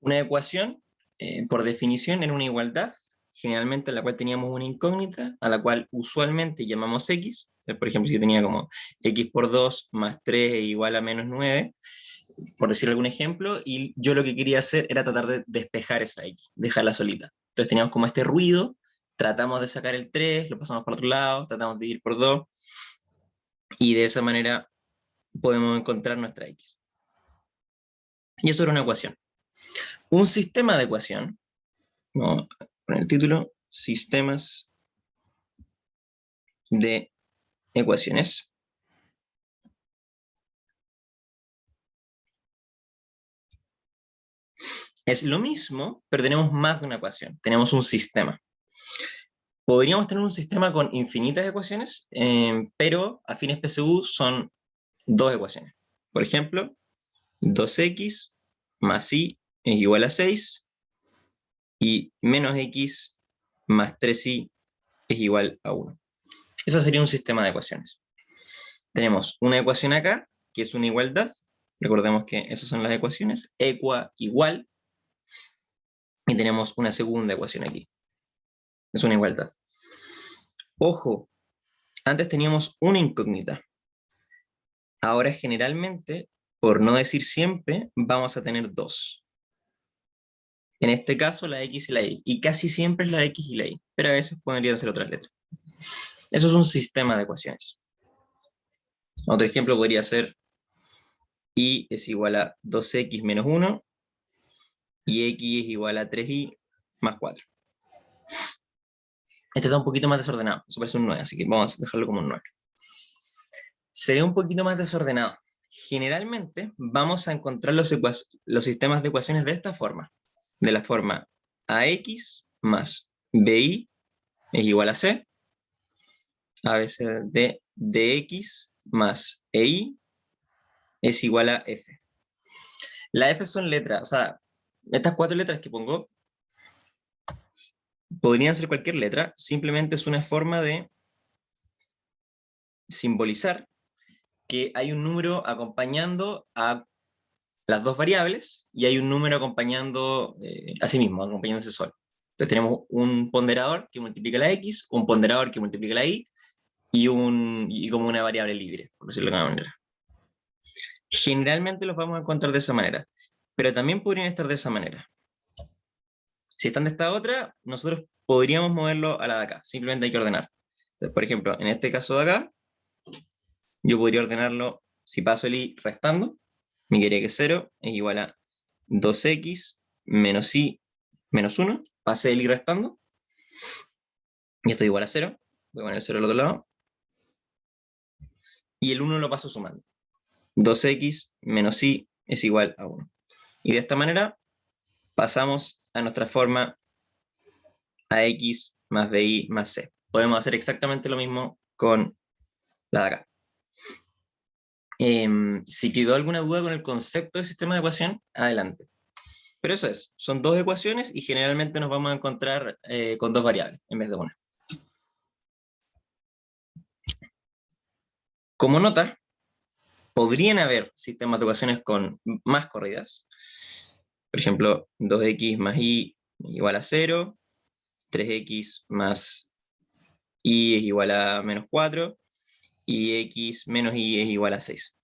Una ecuación, por definición, era una igualdad, generalmente en la cual teníamos una incógnita, a la cual usualmente llamamos x. Por ejemplo, si yo tenía como x por 2 más 3 es igual a menos 9, por decir algún ejemplo, y yo lo que quería hacer era tratar de despejar esa x, dejarla solita. Entonces teníamos como este ruido, tratamos de sacar el 3, lo pasamos para otro lado, tratamos de dividir por 2, y de esa manera podemos encontrar nuestra x. Y eso era una ecuación. Un sistema de ecuación, vamos a poner el título, sistemas de ecuaciones. Es lo mismo, pero tenemos más de una ecuación, tenemos un sistema. Podríamos tener un sistema con infinitas ecuaciones, pero a fines PSU son dos ecuaciones. Por ejemplo, 2x más y es igual a 6, y menos x más 3y es igual a 1. Eso sería un sistema de ecuaciones. Tenemos una ecuación acá, que es una igualdad. Recordemos que esas son las ecuaciones. Equa, igual. Y tenemos una segunda ecuación aquí. Es una igualdad. Ojo, antes teníamos una incógnita. Ahora generalmente, por no decir siempre, vamos a tener dos. En este caso la x y la y. Y casi siempre es la x y la y. Pero a veces podrían ser otras letras. Eso es un sistema de ecuaciones. Otro ejemplo podría ser y es igual a 2x menos 1 y x es igual a 3y más 4. Este está un poquito más desordenado, eso parece un 9, así que vamos a dejarlo como un 9. Se ve un poquito más desordenado. Generalmente vamos a encontrar los sistemas de ecuaciones de esta forma. De la forma ax más bi es igual a c, a veces de dx más ei es igual a f. La f son letras, o sea, estas cuatro letras que pongo podrían ser cualquier letra, simplemente es una forma de simbolizar que hay un número acompañando a las dos variables y hay un número acompañando a sí mismo, acompañándose solo. Entonces tenemos un ponderador que multiplica la x, un ponderador que multiplica la y, y como una variable libre, por decirlo de alguna manera. Generalmente los vamos a encontrar de esa manera, pero también podrían estar de esa manera. Si están de esta otra, nosotros podríamos moverlo a la de acá, simplemente hay que ordenar. Entonces, por ejemplo, en este caso de acá, yo podría ordenarlo, si paso el i restando, me quedaría que 0 es igual a 2x menos y menos 1, pasé el i restando, y esto es igual a 0, voy a poner el 0 al otro lado, y el 1 lo paso sumando. 2x menos y es igual a 1. Y de esta manera pasamos a nuestra forma ax más bi más c. Podemos hacer exactamente lo mismo con la de acá. Si quedó alguna duda con el concepto de sistema de ecuación, adelante. Pero eso es, son dos ecuaciones y generalmente nos vamos a encontrar con dos variables en vez de una. Como nota, podrían haber sistemas de ecuaciones con más corridas. Por ejemplo, 2x más y igual a 0, 3x más y es igual a menos 4, y x menos y es igual a 6.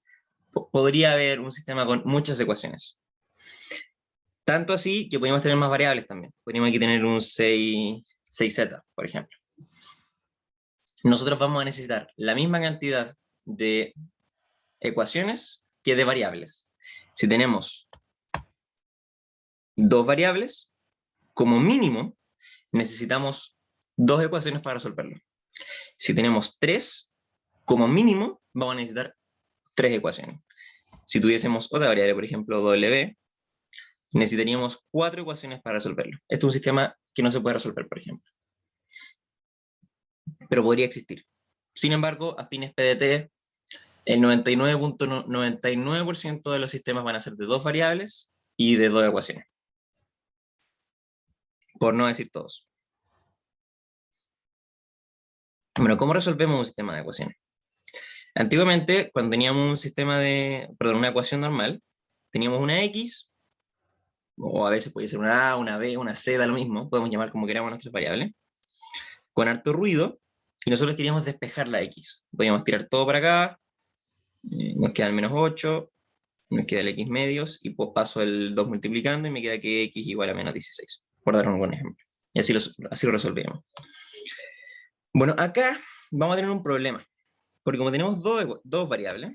Podría haber un sistema con muchas ecuaciones. Tanto así que podríamos tener más variables también. Podríamos aquí tener un 6z, por ejemplo. Nosotros vamos a necesitar la misma cantidad de ecuaciones que de variables. Si tenemos dos variables, como mínimo, necesitamos dos ecuaciones para resolverlo. Si tenemos tres, como mínimo, vamos a necesitar tres ecuaciones. Si tuviésemos otra variable, por ejemplo, w, necesitaríamos 4 ecuaciones para resolverlo. Esto es un sistema que no se puede resolver, por ejemplo. Pero podría existir. Sin embargo, a fines PDT, el 99.99% de los sistemas van a ser de dos variables y de dos ecuaciones. Por no decir todos. Bueno, ¿cómo resolvemos un sistema de ecuaciones? Antiguamente, cuando teníamos un sistema de, perdón, una ecuación normal, teníamos una x o a veces puede ser una A, una B, una C, da lo mismo, podemos llamar como queramos nuestras variables, con harto ruido, y nosotros queríamos despejar la X. Podríamos tirar todo para acá, nos queda el -8, nos queda el X medios, y pues paso el 2 multiplicando, y me queda que X igual a -16, por dar un buen ejemplo. Y así lo resolvemos. Bueno, acá vamos a tener un problema, porque como tenemos dos variables,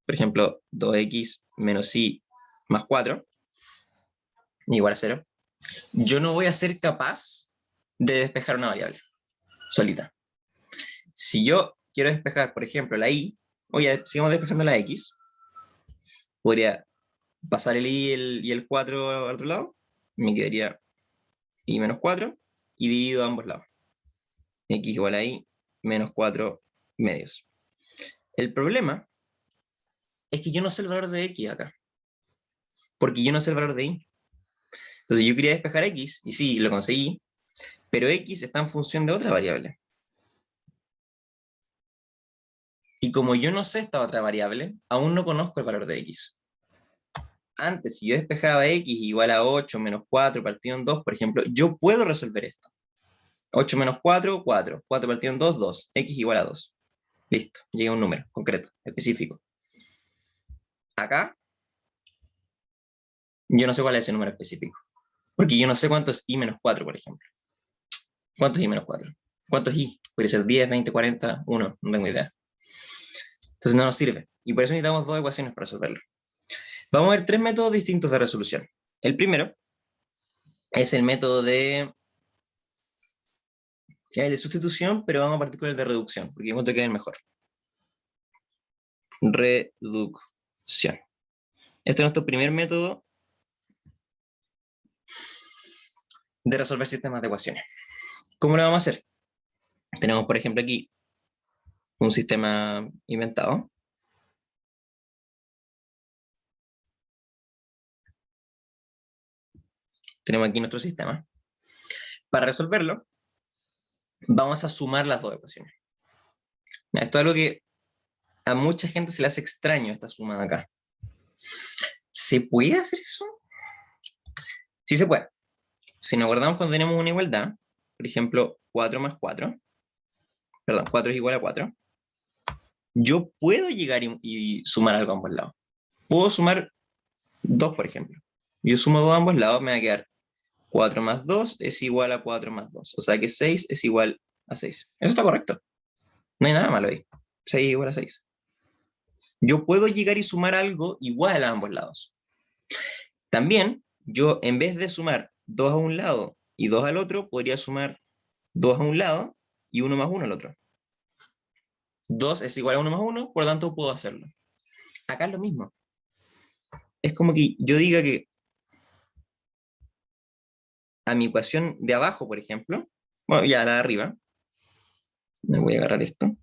por ejemplo, 2x menos y más 4, igual a 0, yo no voy a ser capaz de despejar una variable solita. Si yo quiero despejar, por ejemplo, la y, oye, sigamos despejando la x, podría pasar el y y el 4 al otro lado, me quedaría y menos 4, y divido ambos lados. X igual a y menos 4 medios. El problema es que yo no sé el valor de x acá, porque yo no sé el valor de y. Entonces yo quería despejar x, y sí, lo conseguí, pero x está en función de otra variable. Y como yo no sé esta otra variable, aún no conozco el valor de x. Antes, si yo despejaba x igual a 8 menos 4 partido en 2, por ejemplo, yo puedo resolver esto. 8 menos 4, 4. 4 partido en 2, 2. X igual a 2. Listo, llega a un número concreto, específico. Acá, yo no sé cuál es ese número específico. Porque yo no sé cuánto es y menos 4, por ejemplo. ¿Cuánto es y menos 4? ¿Cuánto es y? Puede ser 10, 20, 40, 1, no tengo idea. Entonces no nos sirve. Y por eso necesitamos dos ecuaciones para resolverlo. Vamos a ver tres métodos distintos de resolución. El primero es el método de sustitución, pero vamos a partir con el de reducción, porque encuentro que es el mejor. Reducción. Este es nuestro primer método de resolver sistemas de ecuaciones. ¿Cómo lo vamos a hacer? Tenemos, por ejemplo, aquí un sistema inventado. Tenemos aquí nuestro sistema. Para resolverlo, vamos a sumar las dos ecuaciones. Esto es algo que a mucha gente se le hace extraño, esta suma de acá. ¿Se puede hacer eso? Sí se puede. Si nos acordamos cuando tenemos una igualdad, por ejemplo, 4 más 4, perdón, 4 es igual a 4, yo puedo llegar y sumar algo a ambos lados. Puedo sumar 2, por ejemplo. Yo sumo 2 a ambos lados, me va a quedar 4 más 2 es igual a 4 más 2. O sea que 6 es igual a 6. Eso está correcto. No hay nada malo ahí. 6 es igual a 6. Yo puedo llegar y sumar algo igual a ambos lados. También, yo en vez de sumar 2 a un lado y 2 al otro, podría sumar 2 a un lado y 1 más 1 al otro. 2 es igual a 1 más 1, por lo tanto puedo hacerlo. Acá es lo mismo. Es como que yo diga que a mi ecuación de abajo, por ejemplo, bueno, ya la de arriba, me voy a agarrar esto.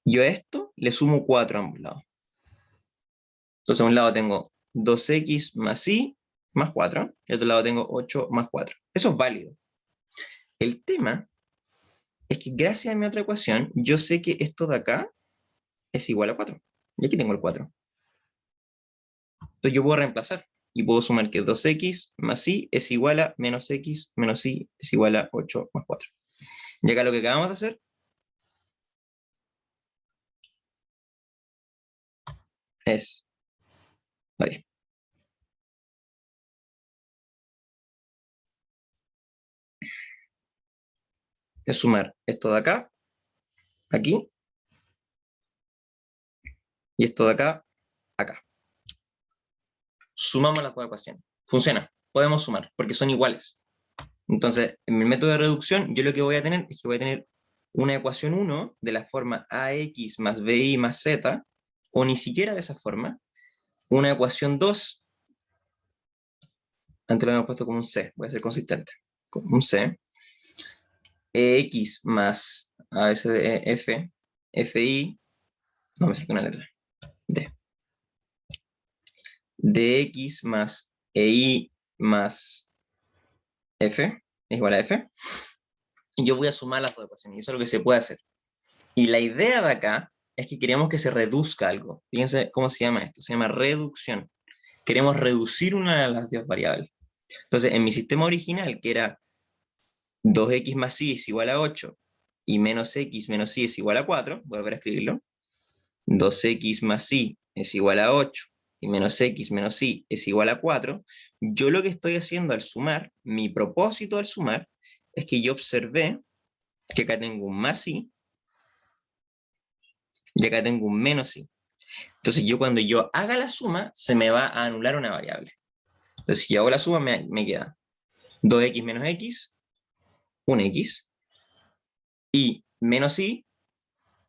Yo a esto le sumo 4 a ambos lados. Entonces a un lado tengo 2x más y más 4, y al otro lado tengo 8 más 4. Eso es válido. El tema es que gracias a mi otra ecuación, yo sé que esto de acá es igual a 4. Y aquí tengo el 4. Entonces yo puedo reemplazar y puedo sumar que 2x más y es igual a menos x menos y es igual a 8 más 4. Y acá lo que acabamos de hacer es, ahí, es sumar esto de acá, aquí, y esto de acá, acá. Sumamos las dos ecuaciones. Funciona, podemos sumar, porque son iguales. Entonces, en mi método de reducción, yo lo que voy a tener es que voy a tener una ecuación 1 de la forma ax más bi más z, o ni siquiera de esa forma, una ecuación 2, antes lo habíamos puesto como un c, voy a ser consistente, como un c, x más a veces de f, fi, no me salta una letra, d, dx más ei más f, es igual a f, y yo voy a sumar las dos ecuaciones, y eso es lo que se puede hacer. Y la idea de acá es que queremos que se reduzca algo. Fíjense cómo se llama esto, se llama reducción. Queremos reducir una de las dos variables. Entonces, en mi sistema original, que era 2x más y es igual a 8, y menos x menos y es igual a 4, voy a volver a escribirlo, 2x más y es igual a 8, y menos x menos y es igual a 4, yo lo que estoy haciendo al sumar, mi propósito al sumar, es que yo observé que acá tengo un más y acá tengo un menos y. Entonces yo cuando yo haga la suma, se me va a anular una variable. Entonces si yo hago la suma, me queda 2x menos x, 1x, y menos y,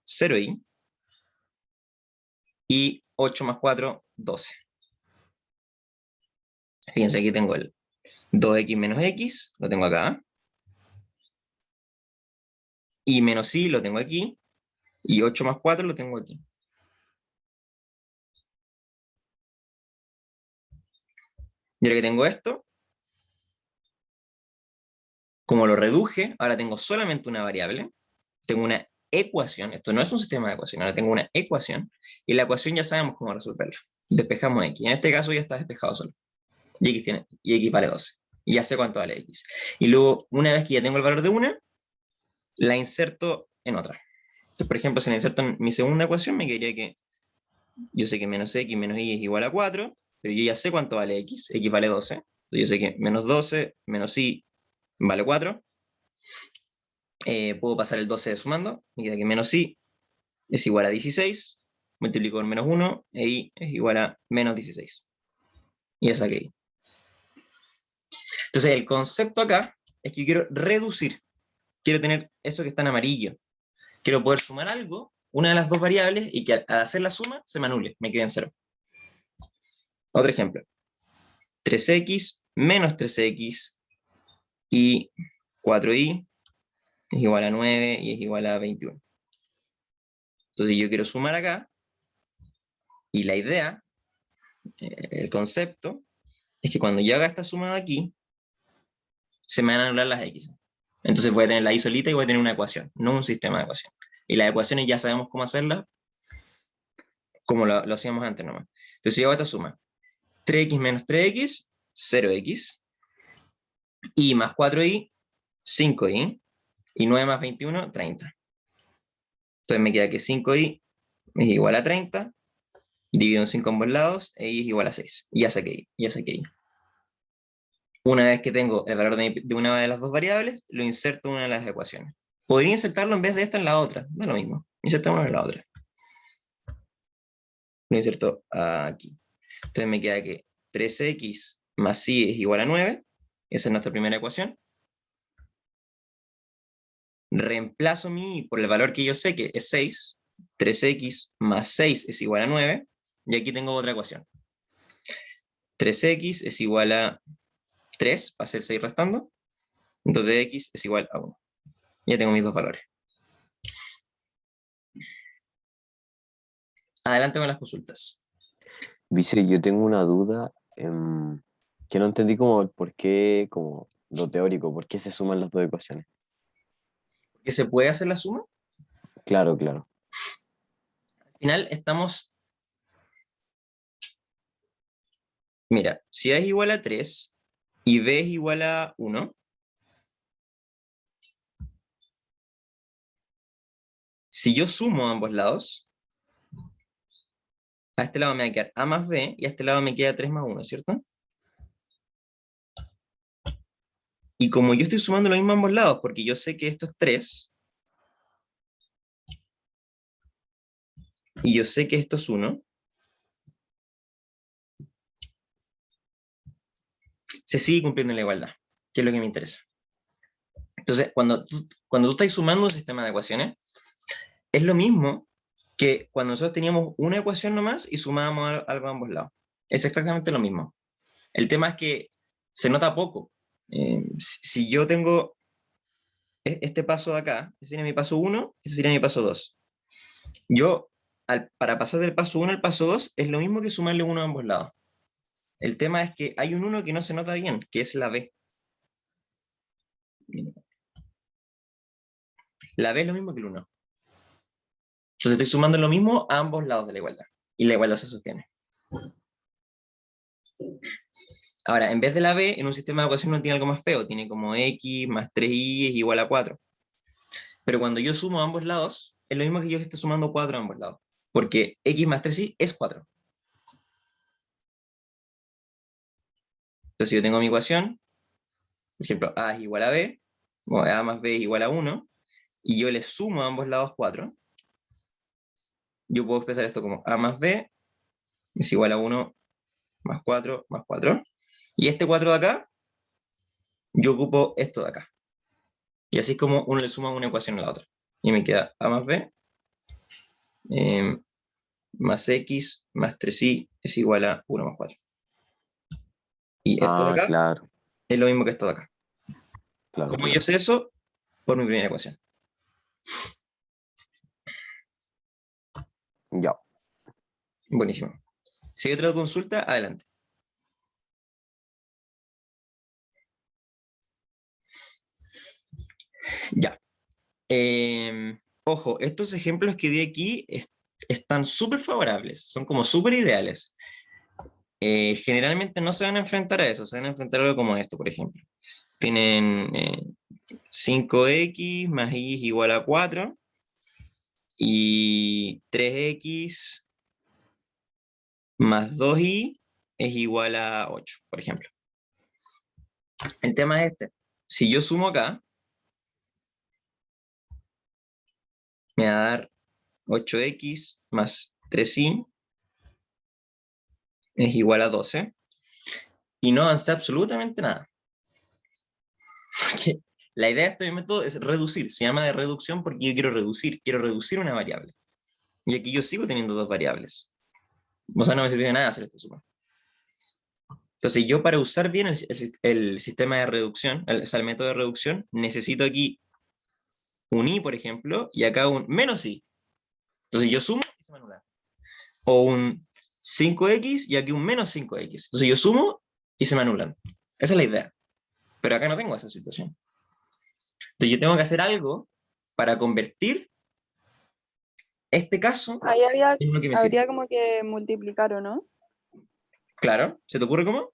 0y, y 8 más 4, 12. Fíjense, aquí tengo el 2x menos x, lo tengo acá, y menos y lo tengo aquí, y 8 más 4 lo tengo aquí. Y ahora que tengo esto, como lo reduje, ahora tengo solamente una variable, tengo una ecuación, esto no es un sistema de ecuación, ahora tengo una ecuación, y la ecuación ya sabemos cómo resolverla. Despejamos x, en este caso ya está despejado solo, y x vale 12, y ya sé cuánto vale x. Y luego, una vez que ya tengo el valor de una, la inserto en otra. Entonces, por ejemplo, si la inserto en mi segunda ecuación, me quedaría que yo sé que menos x menos y es igual a 4, pero yo ya sé cuánto vale x vale 12, entonces yo sé que menos 12 menos y vale 4, puedo pasar el 12 sumando, me queda que menos y es igual a 16, multiplico por menos 1, e y es igual a menos 16. Y ya saqué y. Entonces el concepto acá es que yo quiero reducir, quiero tener eso que está en amarillo, quiero poder sumar algo, una de las dos variables, y que al hacer la suma se me anule, me quede en 0. Otro ejemplo, 3x menos 3x y 4y es igual a 9 y es igual a 21. Entonces yo quiero sumar acá, y la idea, el concepto, es que cuando yo haga esta suma de aquí, se me van a anular las x. Entonces voy a tener la y solita y voy a tener una ecuación, no un sistema de ecuaciones. Y las ecuaciones ya sabemos cómo hacerlas, como lo hacíamos antes nomás. Entonces yo hago esta suma. 3x menos 3x, 0x. Y más 4y, 5y. Y 9 más 21, 30. Entonces me queda que 5y es igual a 30. Divido en 5 ambos lados, e y es igual a 6. Y ya saqué y. Una vez que tengo el valor de una de las dos variables, lo inserto en una de las ecuaciones. Podría insertarlo en vez de esta en la otra, no es lo mismo. Insertamos en la otra. Lo inserto aquí. Entonces me queda que 3x más y es igual a 9. Esa es nuestra primera ecuación. Reemplazo mi y por el valor que yo sé que es 6. 3x más 6 es igual a 9. Y aquí tengo otra ecuación. 3x es igual a 3, para hacer 6 restando. Entonces x es igual a 1. Ya tengo mis dos valores. Adelante con las consultas. Vice, yo tengo una duda que no entendí como el por qué, como lo teórico, por qué se suman las dos ecuaciones. ¿Que se puede hacer la suma? Claro, claro. Al final estamos... Mira, si A es igual a 3 y B es igual a 1, si yo sumo a ambos lados, a este lado me va a quedar A más B y a este lado me queda 3 más 1, ¿cierto? Y como yo estoy sumando lo mismo a ambos lados, porque yo sé que esto es 3, y yo sé que esto es 1, se sigue cumpliendo la igualdad, que es lo que me interesa. Entonces, cuando tú estás sumando un sistema de ecuaciones, es lo mismo que cuando nosotros teníamos una ecuación nomás y sumábamos algo a ambos lados. Es exactamente lo mismo. El tema es que se nota poco. Si yo tengo este paso de acá, ese sería mi paso 1, ese sería mi paso 2. Yo, para pasar del paso 1 al paso 2, es lo mismo que sumarle 1 a ambos lados. El tema es que hay un 1 que no se nota bien, que es la B. La B es lo mismo que el 1. Entonces estoy sumando lo mismo a ambos lados de la igualdad. Y la igualdad se sostiene. Ahora, en vez de la b, en un sistema de ecuación no tiene algo más feo. Tiene como x más 3y es igual a 4. Pero cuando yo sumo a ambos lados, es lo mismo que yo esté sumando 4 a ambos lados. Porque x más 3y es 4. Entonces si yo tengo mi ecuación, por ejemplo, a es igual a b, o a más b es igual a 1, y yo le sumo a ambos lados 4, yo puedo expresar esto como a más b es igual a 1 más 4 más 4. Y este 4 de acá, yo ocupo esto de acá. Y así es como uno le suma una ecuación a la otra. Y me queda a más b más x más 3y es igual a 1 más 4. Y esto de Ah, acá claro, es lo mismo que esto de acá. claro, ¿Cómo yo claro. sé eso? Por mi primera ecuación. Ya. Buenísimo. Si hay otra consulta, adelante. Ya. Ojo, estos ejemplos que di aquí están súper favorables, son como súper ideales. Generalmente no se van a enfrentar a eso, se van a enfrentar a algo como esto, por ejemplo. Tienen 5x más y es igual a 4 y 3x más 2y es igual a 8, por ejemplo. El tema es este. Si yo sumo acá, me va a dar 8x más 3y es igual a 12 y no avancé absolutamente nada. La idea de este método es reducir, se llama de reducción porque yo quiero reducir una variable. Y aquí yo sigo teniendo dos variables. O sea, no me sirve de nada hacer esta suma. Entonces yo para usar bien el sistema de reducción, o sea, el método de reducción, necesito aquí un i, por ejemplo, y acá un menos i. Entonces yo sumo y se me anula. O un 5x y aquí un menos 5x. Entonces yo sumo y se me anulan. Esa es la idea. Pero acá no tengo esa situación. Entonces yo tengo que hacer algo para convertir este caso Ahí en uno que me sirve. habría como que multiplicar, ¿o no? Claro, ¿se te ocurre cómo?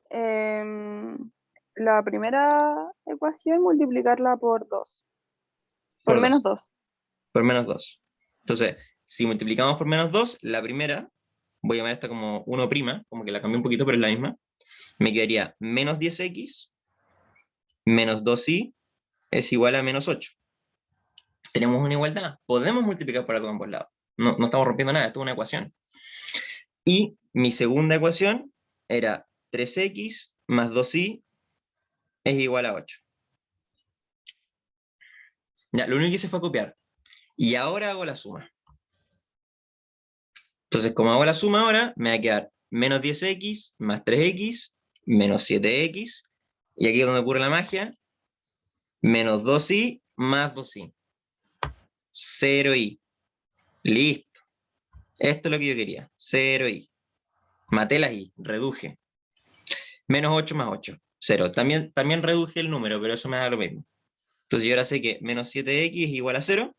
Em, la primera ecuación multiplicarla por 2. Por Por menos 2. 2. Por menos 2. Entonces, si multiplicamos por menos 2, la primera, voy a llamar esta como 1', como que la cambié un poquito, pero es la misma. Me quedaría menos 10x menos 2y es igual a menos 8. Tenemos una igualdad. Podemos multiplicar por algo de ambos lados. No, no estamos rompiendo nada, esto es una ecuación. Y mi segunda ecuación era 3x más 2y es igual a 8. Ya, lo único que hice fue copiar. Y ahora hago la suma. Entonces, como hago la suma ahora, me va a quedar menos 10x más 3x menos 7x. Y aquí es donde ocurre la magia. Menos 2y más 2y. 0y. Listo. Esto es lo que yo quería. 0y. Maté las y, reduje. Menos 8 más 8. 0. También reduje el número, pero eso me da lo mismo. Entonces yo ahora sé que menos 7x es igual a 0.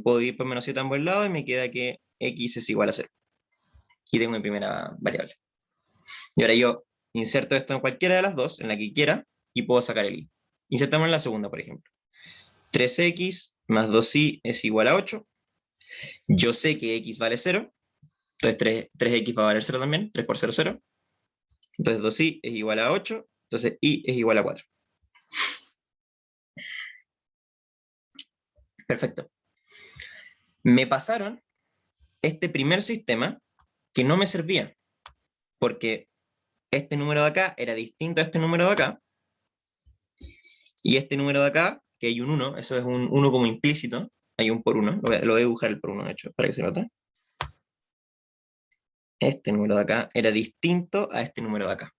Puedo ir por menos 7 a ambos lados y me queda que x es igual a 0. Y tengo mi primera variable. Y ahora yo inserto esto en cualquiera de las dos, en la que quiera, y puedo sacar el y. Insertamos en la segunda, por ejemplo. 3x más 2y es igual a 8. Yo sé que x vale 0. Entonces 3x va a valer 0 también. 3 por 0, 0. Entonces 2y es igual a 8. Entonces y es igual a 4. Perfecto. Me pasaron este primer sistema que no me servía, porque este número de acá era distinto a este número de acá, y este número de acá, que hay un 1, eso es un 1 como implícito, hay un por 1, lo voy a dibujar el por 1 de hecho, para que se note. Este número de acá era distinto a este número de acá.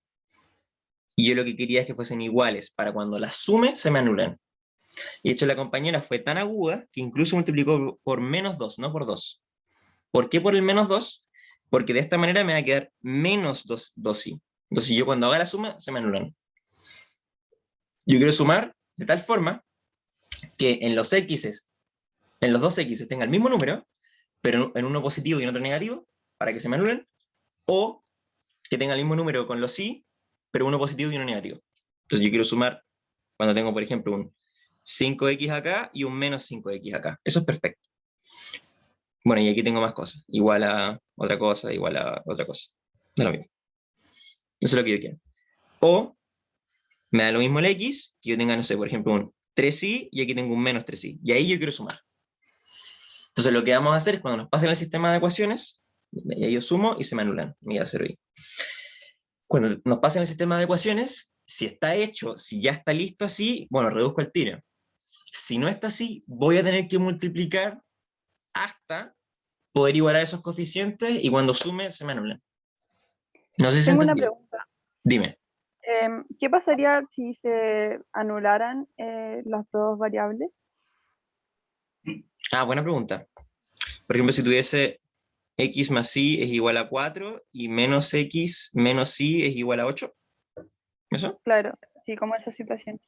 Y yo lo que quería es que fuesen iguales, para cuando las sume se me anulan. Y de hecho la compañera fue tan aguda que incluso multiplicó por menos 2, no por 2. ¿Por qué por el menos 2? Porque de esta manera me va a quedar menos 2y. Entonces yo cuando haga la suma se me anulan. Yo quiero sumar de tal forma que en los x's en los dos X tenga el mismo número, pero en uno positivo y en otro negativo, para que se me anulen, o que tenga el mismo número con los Y, pero uno positivo y uno negativo. Entonces yo quiero sumar cuando tengo, por ejemplo, un 5X acá y un menos 5X acá. Eso es perfecto. Bueno, y aquí tengo más cosas. Igual a otra cosa, igual a otra cosa. Da lo mismo. Eso es lo que yo quiero. O me da lo mismo el X, que yo tenga, no sé, por ejemplo, un 3Y y aquí tengo un menos 3Y. Y ahí yo quiero sumar. Entonces lo que vamos a hacer es cuando nos pasen el sistema de ecuaciones, y ahí yo sumo y se me anulan. Me da 0Y. Cuando nos pasen el sistema de ecuaciones, si está hecho, si ya está listo así, bueno, reduzco el tiro. Si no está así, voy a tener que multiplicar hasta poder igualar esos coeficientes y cuando sume se me anulan. No sé si se Tengo una entendió. pregunta. Dime. ¿Qué pasaría si se anularan las dos variables? Buena pregunta. Por ejemplo, si tuviese x más y es igual a 4 y menos x menos y es igual a 8. ¿Eso? Claro, sí, como esa situación.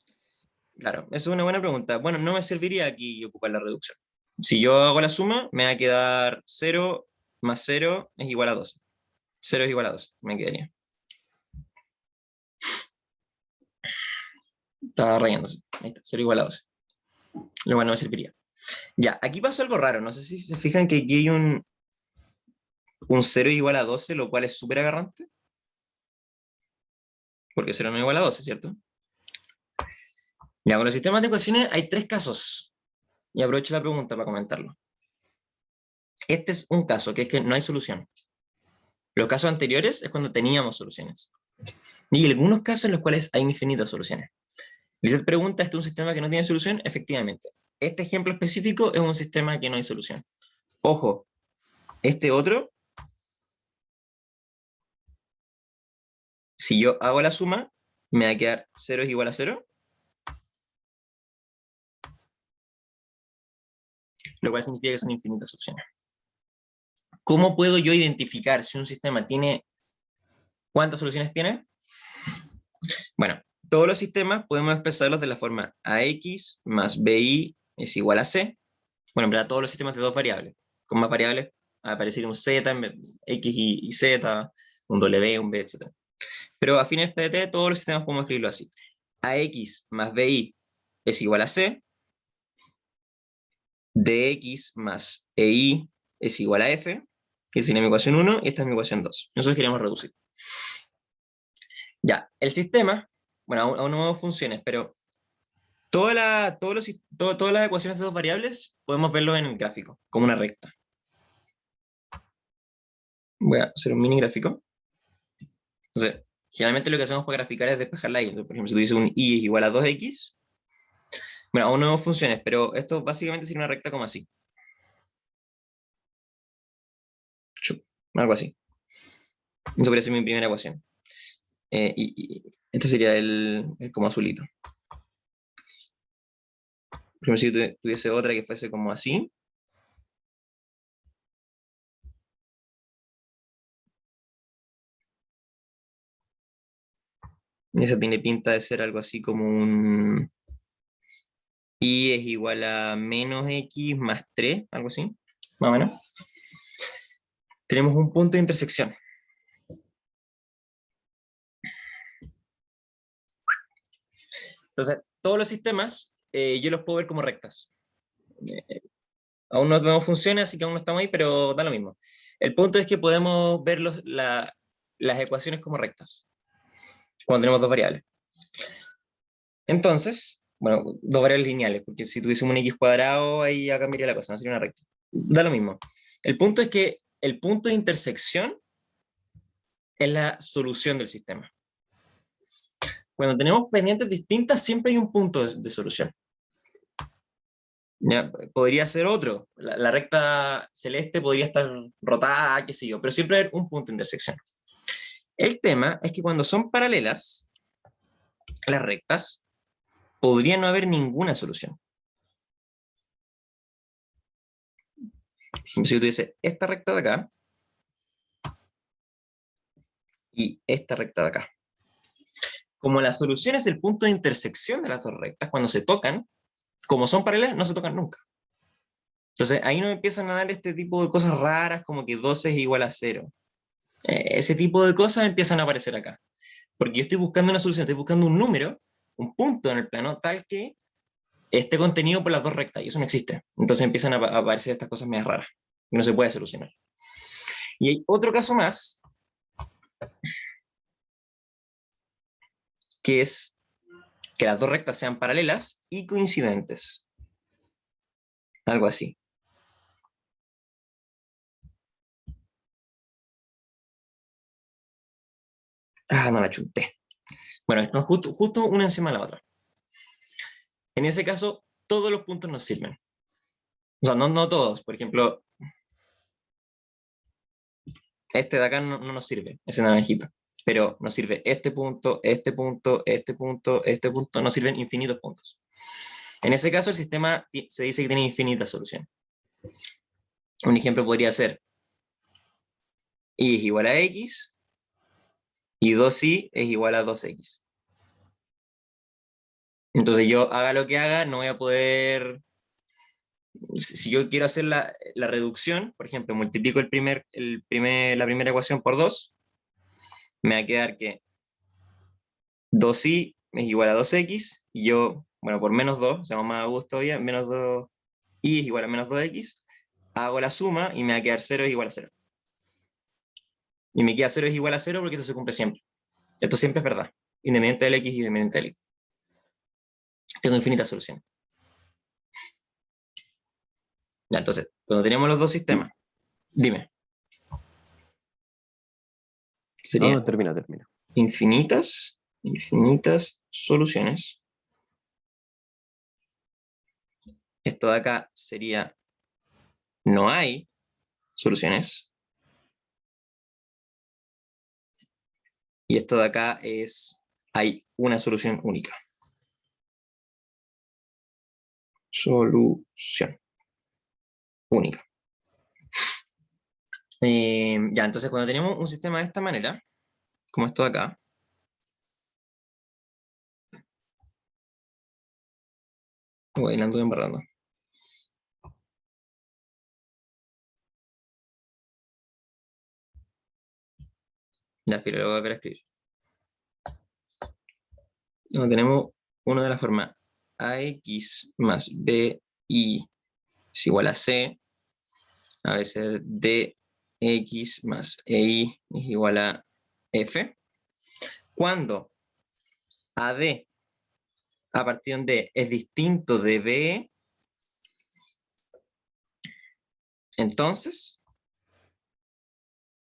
Claro, eso es una buena pregunta. Bueno, no me serviría aquí ocupar la reducción. Si yo hago la suma, me va a quedar 0 más 0 es igual a 12. 0 es igual a 12, me quedaría. Estaba rayándose. Ahí está, 0 igual a 12. Lo cual no me serviría. Ya, aquí pasó algo raro. No sé si se fijan que aquí hay un 0 igual a 12, lo cual es súper aberrante. Porque 0 no es igual a 12, ¿cierto? Ya, con los sistemas de ecuaciones hay tres casos. Y aprovecho la pregunta para comentarlo. Este es un caso, que es que no hay solución. Los casos anteriores es cuando teníamos soluciones. Y algunos casos en los cuales hay infinitas soluciones. Lizeth pregunta, ¿este es un sistema que no tiene solución? Efectivamente. Este ejemplo específico es un sistema que no hay solución. Ojo, este otro, si yo hago la suma, me va a quedar 0 es igual a 0. Lo cual significa que son infinitas opciones. ¿Cómo puedo yo identificar si un sistema tiene... ¿Cuántas soluciones tiene? Bueno, todos los sistemas podemos expresarlos de la forma AX más BI es igual a C. Bueno, en verdad todos los sistemas de dos variables. Con más variables va a aparecer un Z, X y Z, un W, un B, etc. Pero a fines PDT todos los sistemas podemos escribirlo así. AX más BI es igual a C. DX más EI es igual a F. Que sería mi ecuación 1 y esta es mi ecuación 2. Nosotros queríamos reducir. Ya, el sistema, bueno, aún no vemos funciones, pero todas las ecuaciones de dos variables podemos verlo en el gráfico, como una recta. Voy a hacer un mini gráfico. Entonces, generalmente lo que hacemos para graficar es despejar la y. Entonces, por ejemplo, si tuviese un y es igual a 2x, bueno, aún no vemos funciones, pero esto básicamente sería una recta como así. Algo así. Esa podría ser mi primera ecuación. Y este sería el como azulito. Por ejemplo, si tuviese otra que fuese como así. Esa tiene pinta de ser algo así como un y es igual a menos x más 3, algo así, más o menos. Tenemos un punto de intersección. Entonces, todos los sistemas yo los puedo ver como rectas. Aún no vemos funciones, así que aún no estamos ahí, pero da lo mismo. El punto es que podemos ver las ecuaciones como rectas, cuando tenemos dos variables. Entonces, bueno, dos variables lineales, porque si tuviésemos un x cuadrado, ahí ya cambiaría la cosa, no sería una recta. Da lo mismo. El punto es que el punto de intersección es la solución del sistema. Cuando tenemos pendientes distintas, siempre hay un punto de solución. ¿Ya? Podría ser otro. La recta celeste podría estar rotada, qué sé yo, pero siempre hay un punto de intersección. El tema es que cuando son paralelas, las rectas, podría no haber ninguna solución. Si yo tuviese esta recta de acá y esta recta de acá. Como la solución es el punto de intersección de las dos rectas, cuando se tocan, como son paralelas, no se tocan nunca. Entonces ahí nos empiezan a dar este tipo de cosas raras, como que 12 es igual a 0. Ese tipo de cosas empiezan a aparecer acá. Porque yo estoy buscando una solución, estoy buscando un número, un punto en el plano, tal que esté contenido por las dos rectas, y eso no existe. Entonces empiezan a aparecer estas cosas medias raras, que no se puede solucionar. Y hay otro caso más, que es que las dos rectas sean paralelas y coincidentes. Algo así. Ah, no la chunté. Bueno, están justo una encima de la otra. En ese caso, todos los puntos nos sirven. O sea, no todos. Por ejemplo, este de acá no nos sirve, ese naranjito. Pero nos sirve este punto, este punto, este punto, este punto. Nos sirven infinitos puntos. En ese caso, el sistema se dice que tiene infinitas soluciones. Un ejemplo podría ser y es igual a x y 2y es igual a 2x. Entonces yo haga lo que haga, no voy a poder... Si yo quiero hacer la reducción, por ejemplo, multiplico la primera ecuación por 2, me va a quedar que 2y es igual a 2x, y yo, bueno, por menos 2, o sea, más a gusto todavía, menos 2y es igual a menos 2x, hago la suma y me va a quedar 0 es igual a 0. Y me queda 0 es igual a 0 porque esto se cumple siempre. Esto siempre es verdad, independiente del x y independiente del y. Tengo infinitas soluciones. Ya, entonces, cuando tenemos los dos sistemas, dime. Serían No, termina. infinitas soluciones. Esto de acá sería no hay soluciones. Y esto de acá es hay una solución única. Solución única. Ya, entonces cuando tenemos un sistema de esta manera, como esto de acá, la anduve embarrando. Ya, pero lo voy a volver a escribir. No, tenemos uno de la forma ax más bi es igual a c, a veces dx más ei es igual a f. Cuando AD a partir de D es distinto de BE, entonces,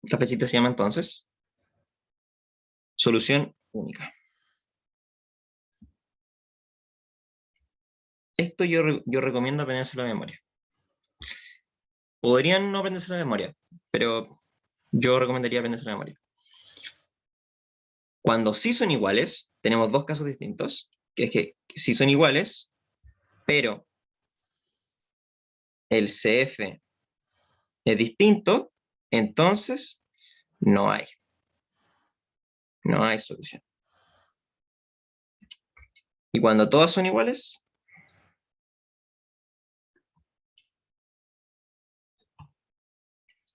esta flechita se llama entonces solución única. Esto yo recomiendo aprenderse la memoria. Podrían no aprenderse la memoria, pero yo recomendaría aprenderse la memoria. Cuando sí son iguales, tenemos dos casos distintos, que es que sí son iguales, pero el CF es distinto, entonces no hay. No hay solución. Y cuando todas son iguales,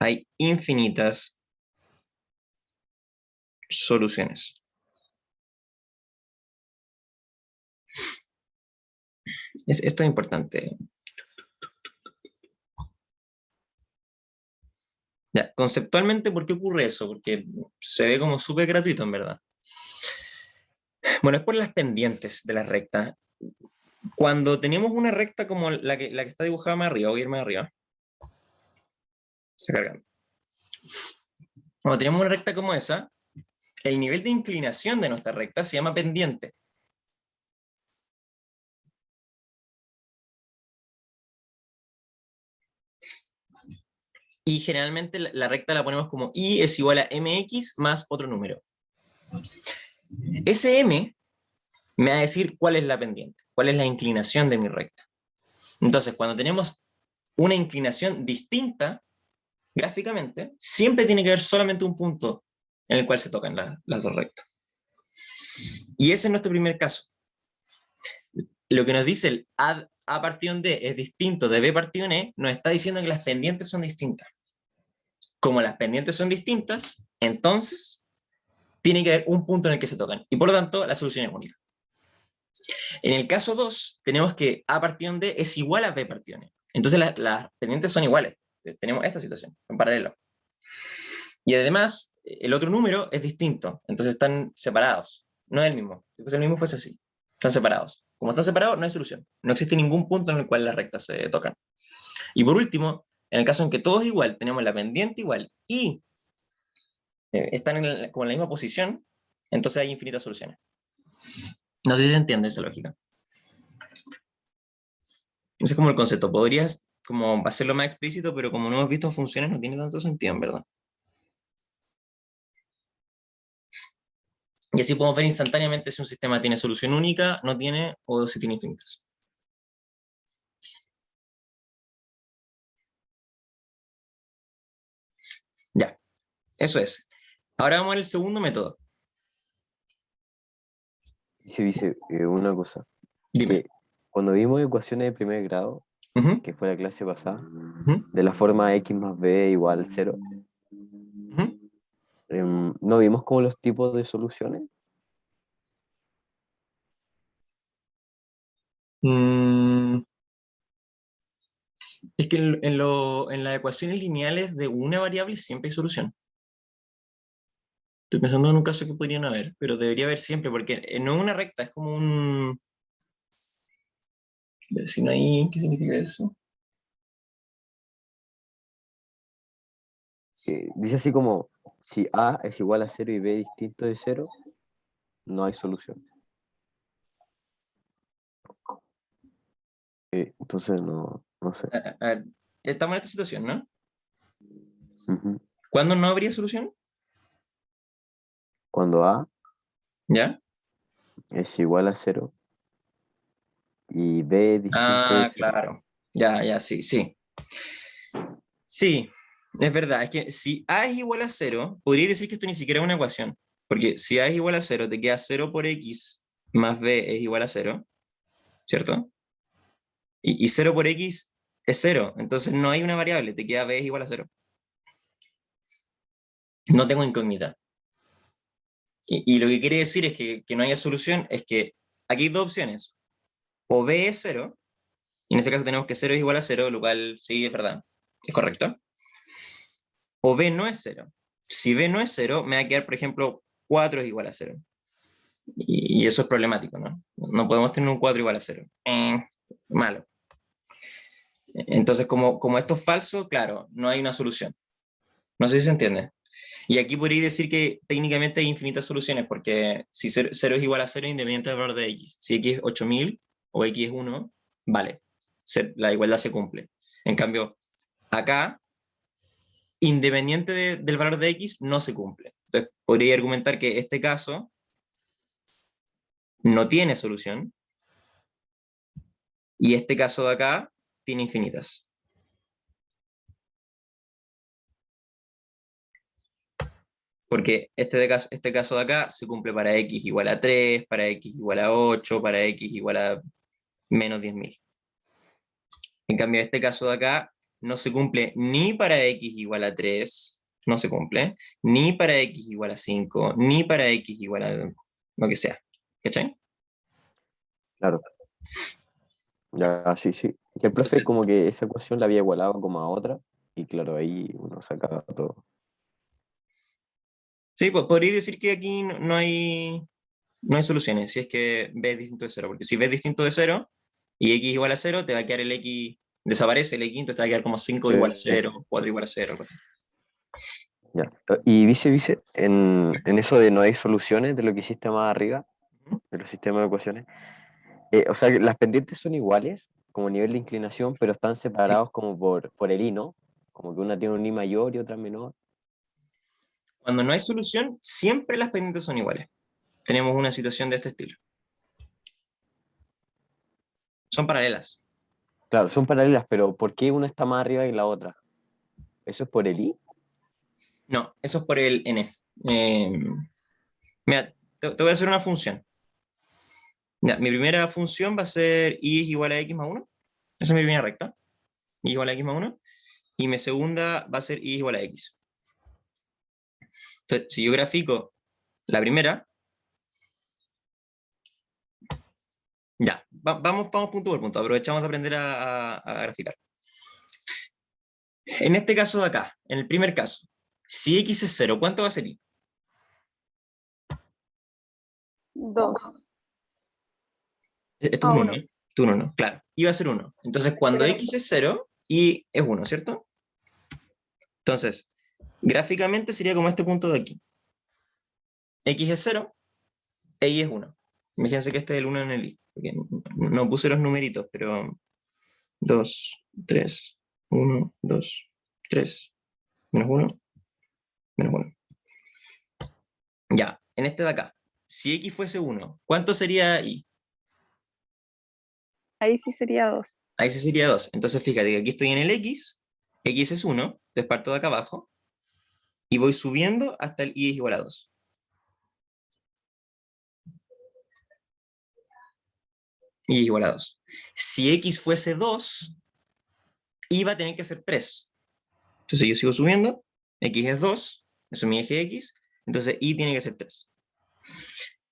hay infinitas soluciones. Esto es importante. Ya, conceptualmente, ¿por qué ocurre eso? Porque se ve como súper gratuito, en verdad. Bueno, es por las pendientes de la recta. Cuando tenemos una recta como la que está dibujada más arriba, voy a ir más arriba. Está cargando. Cuando tenemos una recta como esa, el nivel de inclinación de nuestra recta se llama pendiente. Y generalmente la recta la ponemos como y es igual a mx más otro número. Ese m me va a decir cuál es la pendiente, cuál es la inclinación de mi recta. Entonces, cuando tenemos una inclinación distinta, gráficamente, siempre tiene que haber solamente un punto en el cual se tocan las dos rectas. Y ese es nuestro primer caso. Lo que nos dice el A partido en D es distinto de B partido en E, nos está diciendo que las pendientes son distintas. Como las pendientes son distintas, entonces tiene que haber un punto en el que se tocan. Y por lo tanto, la solución es única. En el caso 2, tenemos que A partido en D es igual a B partido en E. Entonces las pendientes son iguales. Tenemos esta situación en paralelo. Y además, el otro número es distinto. Entonces están separados. No es el mismo. Si fuese el mismo, fuese así. Están separados. Como están separados, no hay solución. No existe ningún punto en el cual las rectas se tocan. Y por último, en el caso en que todo es igual, tenemos la pendiente igual y están como en la misma posición, entonces hay infinitas soluciones. No sé si se entiende esa lógica. Ese es como el concepto. Podrías como hacerlo más explícito, pero como no hemos visto funciones, no tiene tanto sentido, en verdad. Y así podemos ver instantáneamente si un sistema tiene solución única, no tiene, o si tiene infinitas. Ya, eso es. Ahora vamos al segundo método. Sí, dice una cosa. Dime. Que cuando vimos ecuaciones de primer grado, Ujú, que fue la clase pasada, ujú, de la forma x más b igual 0, ujú. ¿no vimos como los tipos de soluciones? Mm, es que en las ecuaciones lineales de una variable siempre hay solución. Estoy pensando en un caso que podrían haber, pero debería haber siempre, porque no es una recta, es como un... Si no hay, ¿qué significa eso? Dice así como, si a es igual a 0 y b distinto de 0, no hay solución. Entonces no sé. A ver, estamos en esta situación, ¿no? Ujú. ¿Cuándo no habría solución? Cuando a ¿Ya? es igual a 0 y b es distinto de Ah, 0. claro. Ya, sí, sí. Sí, es verdad, es que si A es igual a 0, podría decir que esto ni siquiera es una ecuación, porque si A es igual a 0, te queda 0 por X más B es igual a 0, ¿cierto? Y 0 por X es 0, entonces no hay una variable, te queda B es igual a 0. No tengo incógnita. Y lo que quiere decir es que no haya solución, es que aquí hay dos opciones. O B es 0, y en ese caso tenemos que 0 es igual a 0, lo cual sí es verdad, es correcto. O B no es 0. Si B no es 0, me va a quedar, por ejemplo, 4 es igual a 0. Y eso es problemático, ¿no? No podemos tener un 4 igual a 0. Malo. Entonces, como esto es falso, claro, no hay una solución. No sé si se entiende. Y aquí podría decir que técnicamente hay infinitas soluciones, porque si 0 es igual a 0, independiente del valor de x. Si x es 8000 o x es 1, vale, la igualdad se cumple. En cambio, acá, independiente del valor de x, no se cumple. Entonces, podría argumentar que este caso no tiene solución, y este caso de acá tiene infinitas. Porque este caso de acá se cumple para x igual a 3, para x igual a 8, para x igual a menos 10.000. En cambio, este caso de acá no se cumple ni para x igual a 3, no se cumple, ni para x igual a 5, ni para x igual a lo que sea. ¿Cachai? Claro, ya sí, sí. Que el profe Entonces, como que esa ecuación la había igualado como a otra, y claro, ahí uno sacaba todo. sí, pues podría decir que aquí no hay soluciones, si es que b es distinto de 0, porque si b es distinto de 0 y x igual a 0, te va a quedar el x, desaparece el x, entonces te va a quedar como 5 igual a Sí, 0, 4 igual a 0, algo así. ya. Y dice, en eso de no hay soluciones de lo que hiciste más arriba, Ujú. de los sistemas de ecuaciones, o sea, que las pendientes son iguales, como nivel de inclinación, pero están separados como por el i, ¿no? Como que una tiene un i mayor y otra menor. Cuando no hay solución, siempre las pendientes son iguales. Tenemos una situación de este estilo. Son paralelas. Claro, son paralelas, pero ¿por qué una está más arriba que la otra? ¿Eso es por el i? No, eso es por el n. Eh, Mira, te voy a hacer una función. Mira, mi primera función va a ser y es igual a x más 1. Esa es mi primera recta, y igual a x más 1, y mi segunda va a ser y igual a x. Entonces, si yo grafico la primera, ya, vamos punto por punto, aprovechamos de aprender a graficar. En este caso de acá, en el primer caso, si x es 0, ¿cuánto va a ser y? 2. Esto es un 1, uno. esto es un 1, claro, y va a ser 1. Entonces, cuando Pero- x es 0, y es 1, ¿cierto? Entonces, gráficamente sería como este punto de aquí. X es 0, e y es 1. Imagínense que este es el 1 en el i. Porque no puse los numeritos, pero 2, 3, 1, 2, 3, menos 1, menos 1. Ya, en este de acá, si x fuese 1, ¿cuánto sería y? Ahí sí sería 2. Ahí sí sería 2. Entonces fíjate que aquí estoy en el x es 1, entonces parto de acá abajo, y voy subiendo hasta el y es igual a 2. Y es igual a 2. Si x fuese 2, y va a tener que ser 3. Entonces yo sigo subiendo, x es 2, eso es mi eje x, entonces y tiene que ser 3.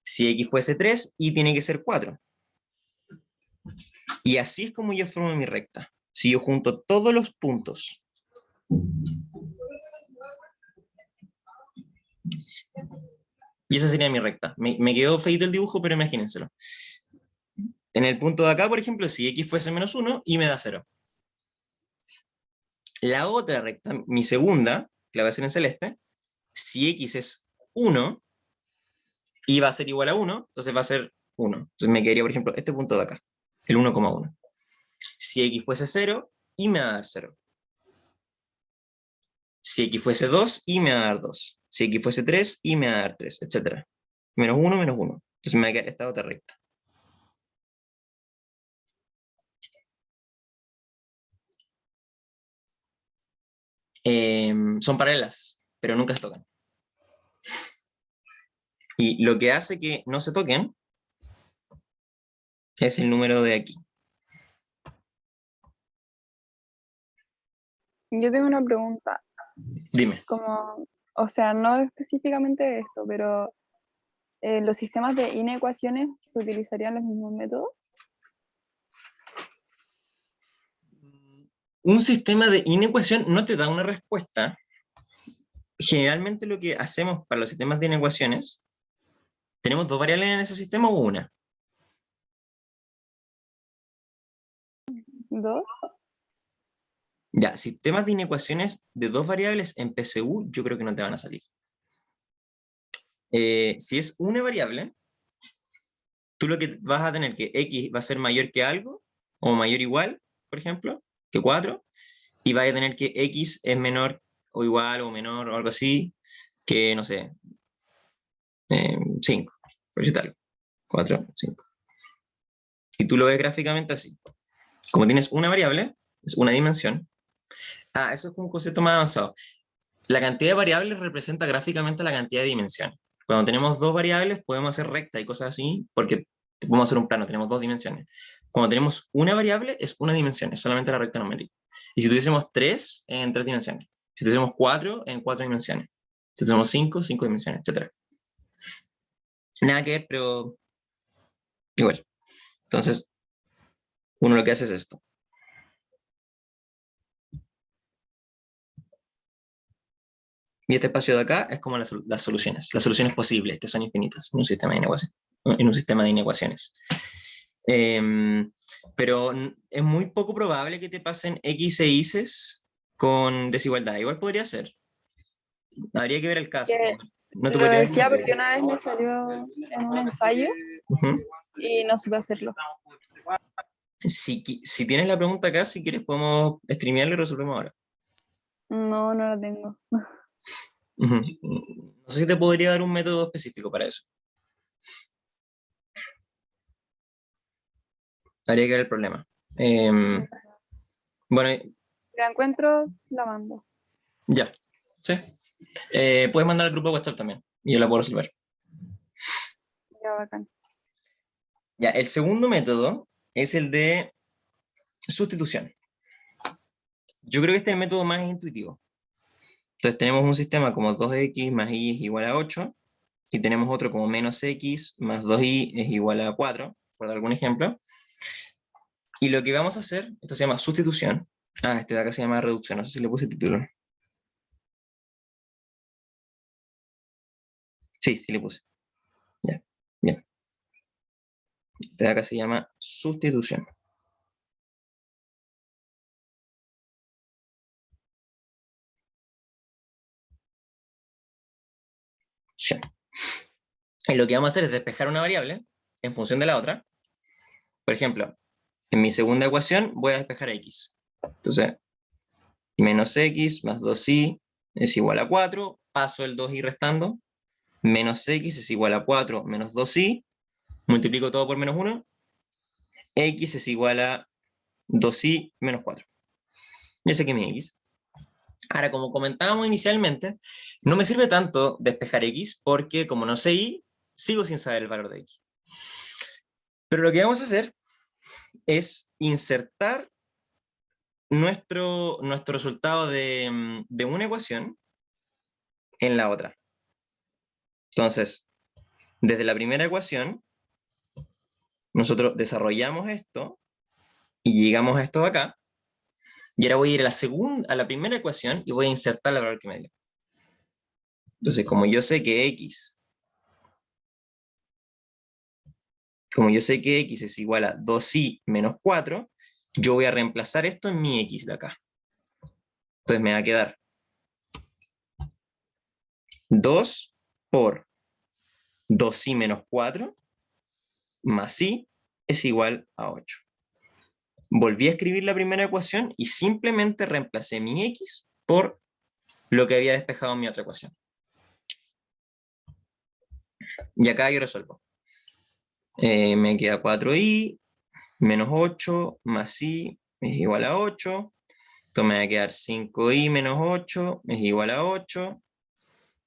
Si x fuese 3, y tiene que ser 4. Y así es como yo formo mi recta. Si yo junto todos los puntos. Y esa sería mi recta. Me quedó feito el dibujo, pero imagínenselo. En el punto de acá, por ejemplo, si x fuese menos 1, y me da 0. La otra recta, mi segunda, que la voy a hacer en celeste, si x es 1, y va a ser igual a 1, entonces va a ser 1. Entonces me quedaría, por ejemplo, este punto de acá, el 1,1. Si x fuese 0, y me va a dar 0. Si x fuese 2, y me va a dar 2. Si x fuese 3, y me va a dar 3, etc. Menos 1, menos 1. Entonces me va a quedar esta otra recta. Son paralelas, pero nunca se tocan. Y lo que hace que no se toquen es el número de aquí. Yo tengo una pregunta, Dime. como, o sea, no específicamente de esto, pero ¿los sistemas de inecuaciones se utilizarían los mismos métodos? Un sistema de inecuación no te da una respuesta. Generalmente lo que hacemos para los sistemas de inecuaciones, ¿tenemos dos variables en ese sistema o una? 2. Ya, sistemas de inecuaciones de dos variables en PSU, yo creo que no te van a salir. Si es una variable, tú lo que vas a tener que x va a ser mayor que algo, o mayor o igual, por ejemplo, que 4, y vas a tener que x es menor o igual o menor o algo así, que no sé, 5, por decir algo. 4, 5. Y tú lo ves gráficamente así. Como tienes una variable, es una dimensión. Ah, eso es un concepto más avanzado. La cantidad de variables representa gráficamente la cantidad de dimensiones. Cuando tenemos dos variables podemos hacer recta y cosas así, porque podemos hacer un plano, tenemos dos dimensiones. Cuando tenemos una variable es una dimensión, es solamente la recta numérica. Y si tuviésemos 3, en 3 dimensiones. Si tuviésemos 4, en 4 dimensiones. Si tuviésemos 5, 5 dimensiones, etc. Nada que ver, pero igual. Entonces, uno lo que hace es esto. Y este espacio de acá es como las soluciones posibles, que son infinitas en un sistema de inecuaciones. Pero es muy poco probable que te pasen X e I's con desigualdad. Igual podría ser. Habría que ver el caso. No te Lo podría decía decir. porque una vez me salió en un ensayo Ujú. y no supe hacerlo. Si tienes la pregunta acá, si quieres podemos streamearla y resolvemos ahora. No, no la tengo. Ujú. No sé si te podría dar un método específico para eso. Habría que ver el problema. Bueno, Si la encuentro, la mando. ya. Sí. Puedes mandar al grupo de WhatsApp también y yo la puedo resolver. Ya, bacán. Ya, el segundo método es el de Sustitución. Yo creo que este es el método más intuitivo. Entonces tenemos un sistema como 2x más y es igual a 8, y tenemos otro como menos x más 2y es igual a 4, por dar algún ejemplo. Y lo que vamos a hacer, esto se llama sustitución. Este de acá se llama reducción, no sé si le puse título. Sí, sí le puse. Ya, bien. Este de acá se llama sustitución. Y lo que vamos a hacer es despejar una variable en función de la otra. Por ejemplo, en mi segunda ecuación voy a despejar x. Entonces, menos x más 2y es igual a 4. Paso el 2y restando. Menos x es igual a 4 menos 2y. Multiplico todo por menos 1. X es igual a 2y menos 4. Ya sé que mi x. Ahora, como comentábamos inicialmente, no me sirve tanto despejar x porque como no sé y, sigo sin saber el valor de x. Pero lo que vamos a hacer es insertar nuestro resultado de una ecuación en la otra. Entonces, desde la primera ecuación, nosotros desarrollamos esto y llegamos a esto de acá. Y ahora voy a ir a la primera ecuación y voy a insertar la valor que me dio. Entonces, como yo sé que x es igual a 2y menos 4, yo voy a reemplazar esto en mi x de acá. Entonces me va a quedar 2 por 2y menos 4 más y es igual a 8. Volví a escribir la primera ecuación y simplemente reemplacé mi x por lo que había despejado en mi otra ecuación. Y acá yo resuelvo. Me queda 4y menos 8 más y es igual a 8. Esto me va a quedar 5y menos 8 es igual a 8.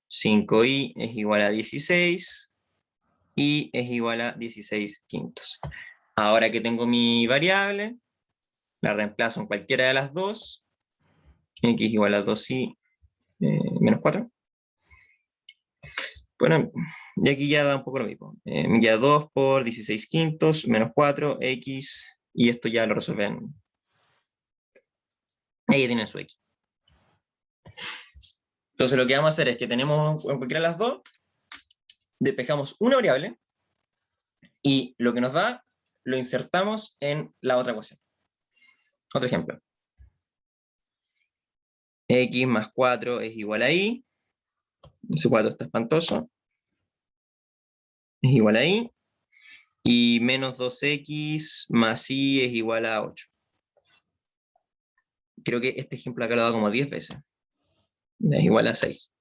5y es igual a 16. Y es igual a 16 quintos. Ahora que tengo mi variable, la reemplazo en cualquiera de las dos. X igual a 2y menos 4. Bueno, y aquí ya da un poco lo mismo. Ya 2 por 16 quintos menos 4, x, y esto ya lo resuelven. Ahí tienen su x. Entonces lo que vamos a hacer es que tenemos en cualquiera de las dos, despejamos una variable, y lo que nos da, lo insertamos en la otra ecuación. Otro ejemplo. X más 4 es igual a y. Ese 4 está espantoso. Es igual a y. Y menos 2x más y es igual a 8. Creo que este ejemplo acá lo da como 10 veces. Es igual a 6.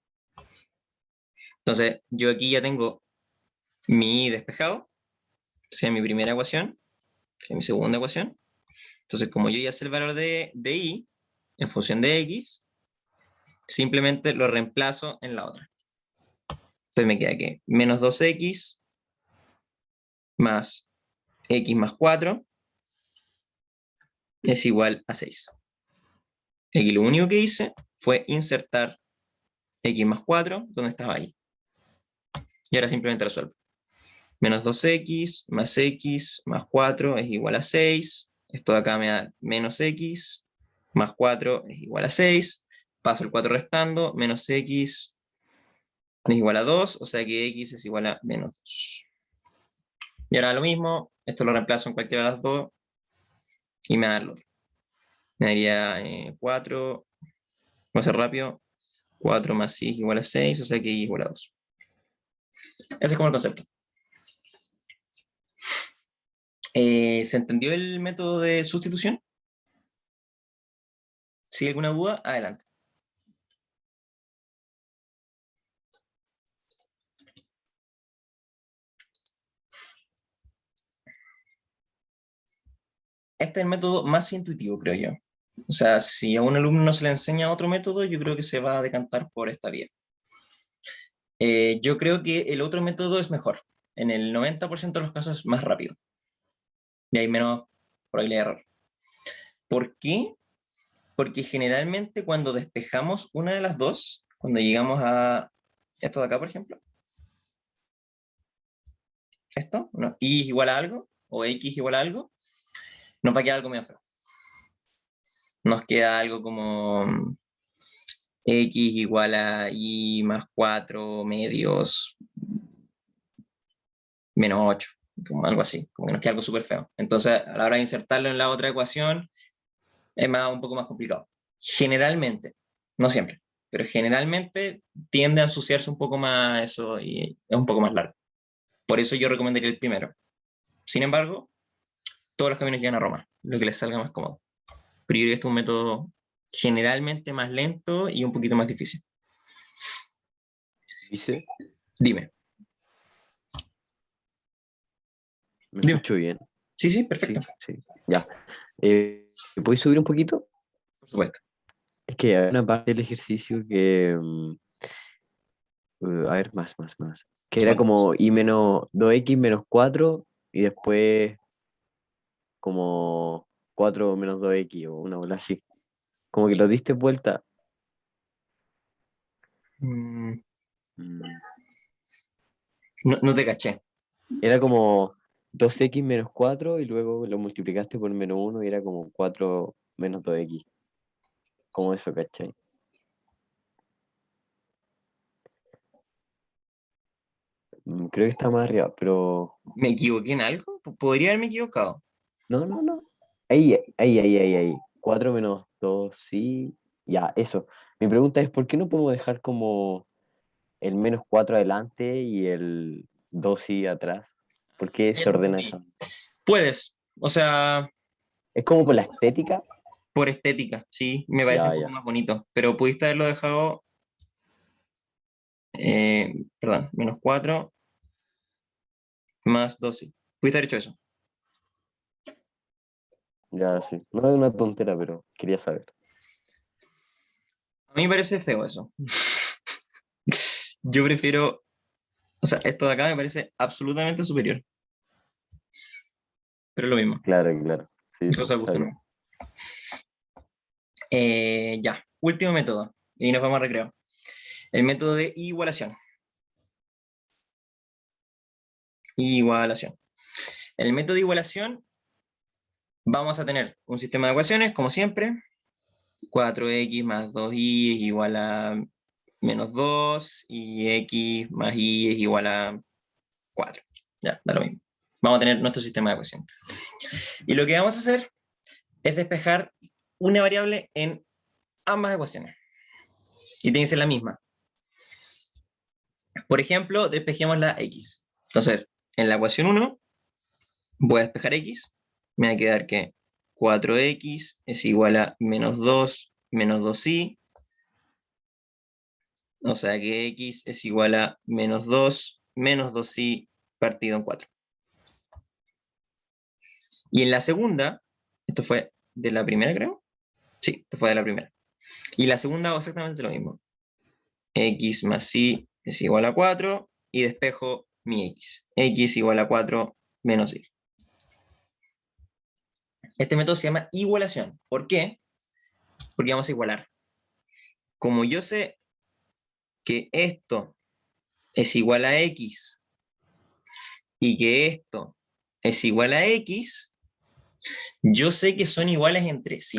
Entonces, yo aquí ya tengo mi y despejado, sea mi primera ecuación, que es mi segunda ecuación. Entonces, como yo ya sé el valor de y en función de x, simplemente lo reemplazo en la otra. Entonces me queda que menos 2x más x más 4 es igual a 6. Aquí lo único que hice fue insertar x más 4 donde estaba ahí. Y ahora simplemente resuelvo. Menos 2x más 4 es igual a 6. Esto de acá me da menos x más 4 es igual a 6. Paso el 4 restando. Menos x es igual a 2. O sea que x es igual a menos 2. Y ahora lo mismo. Esto lo reemplazo en cualquiera de las dos. Y me da el otro. Me daría 4. Voy a hacer rápido. 4 más y es igual a 6. O sea que y es igual a 2. Ese es como el concepto. ¿Se entendió el método de sustitución? Si hay alguna duda, adelante. Este es el método más intuitivo, creo yo. O sea, si a un alumno no se le enseña otro método, yo creo que se va a decantar por esta vía. Yo creo que el otro método es mejor. En el 90% de los casos es más rápido. Y hay menos probabilidad de error. ¿Por qué? Porque generalmente cuando despejamos una de las dos, cuando llegamos a esto de acá, por ejemplo, esto, no, y es igual a algo, o x igual a algo, nos va a quedar algo medio feo. Nos queda algo como x igual a y más 4 medios menos 8, como algo así, como que nos queda algo súper feo. Entonces, a la hora de insertarlo en la otra ecuación, es un poco más complicado. Generalmente, no siempre, pero generalmente tiende a asociarse un poco más a eso y es un poco más largo. Por eso yo recomendaría el primero. Sin embargo, todos los caminos llegan a Roma, lo que les salga más cómodo. Pero yo diría que este es un método generalmente más lento y un poquito más difícil. ¿Dice? Dime. ¿Me Dime. escucho bien? Sí, Sí, perfecto. sí. Ya. ¿Puedes subir un poquito? Por supuesto. Es que hay una parte del ejercicio que... a ver, más. Que era como y menos 2x menos 4 y después como 4 menos 2x o una bola así. Como que lo diste vuelta. Mm, Mm, no te caché. Era como 2x menos 4 y luego lo multiplicaste por menos 1 y era como 4 menos 2x. Como eso, ¿cachai? Creo que está más arriba, pero... ¿Me equivoqué en algo? Podría haberme equivocado. No. Ahí. 4 menos 2, sí. Ya, eso. Mi pregunta es, ¿por qué no podemos dejar como el menos 4 adelante y el 2 sí atrás? ¿Por qué Ya se te ordena entendí. esa? Puedes, o sea, ¿Es como por la estética? por estética, sí, me parece un poco Ya. más bonito, pero pudiste haberlo dejado, perdón, menos 4 más 2, sí. Pudiste haber hecho eso. Ya, sí. No es una tontera, pero quería saber. A mí me parece feo eso. Yo prefiero, o sea, esto de acá me parece absolutamente superior, pero es lo mismo, Claro. Sí, cosa de está gusto, bien. ¿no? Ya, último método, y nos vamos a recreo. El método de igualación. Igualación. En el método de igualación vamos a tener un sistema de ecuaciones, como siempre. 4x más 2y es igual a menos 2 y x más y es igual a 4. Ya, da lo mismo. Vamos a tener nuestro sistema de ecuaciones. Y lo que vamos a hacer es despejar una variable en ambas ecuaciones. Y tiene que ser la misma. Por ejemplo, despejemos la x. Entonces, en la ecuación 1 voy a despejar x. Me va a quedar que 4x es igual a menos 2 menos 2y. O sea que x es igual a menos 2 menos 2y partido en 4. Y en la segunda, esto fue de la primera, creo. Sí, esto fue de la primera. Y la segunda hago exactamente lo mismo. X más y es igual a 4 y despejo mi x. X igual a 4 menos y. Este método se llama igualación. ¿Por qué? Porque vamos a igualar. Como yo sé que esto es igual a x y que esto es igual a x, yo sé que son iguales entre sí.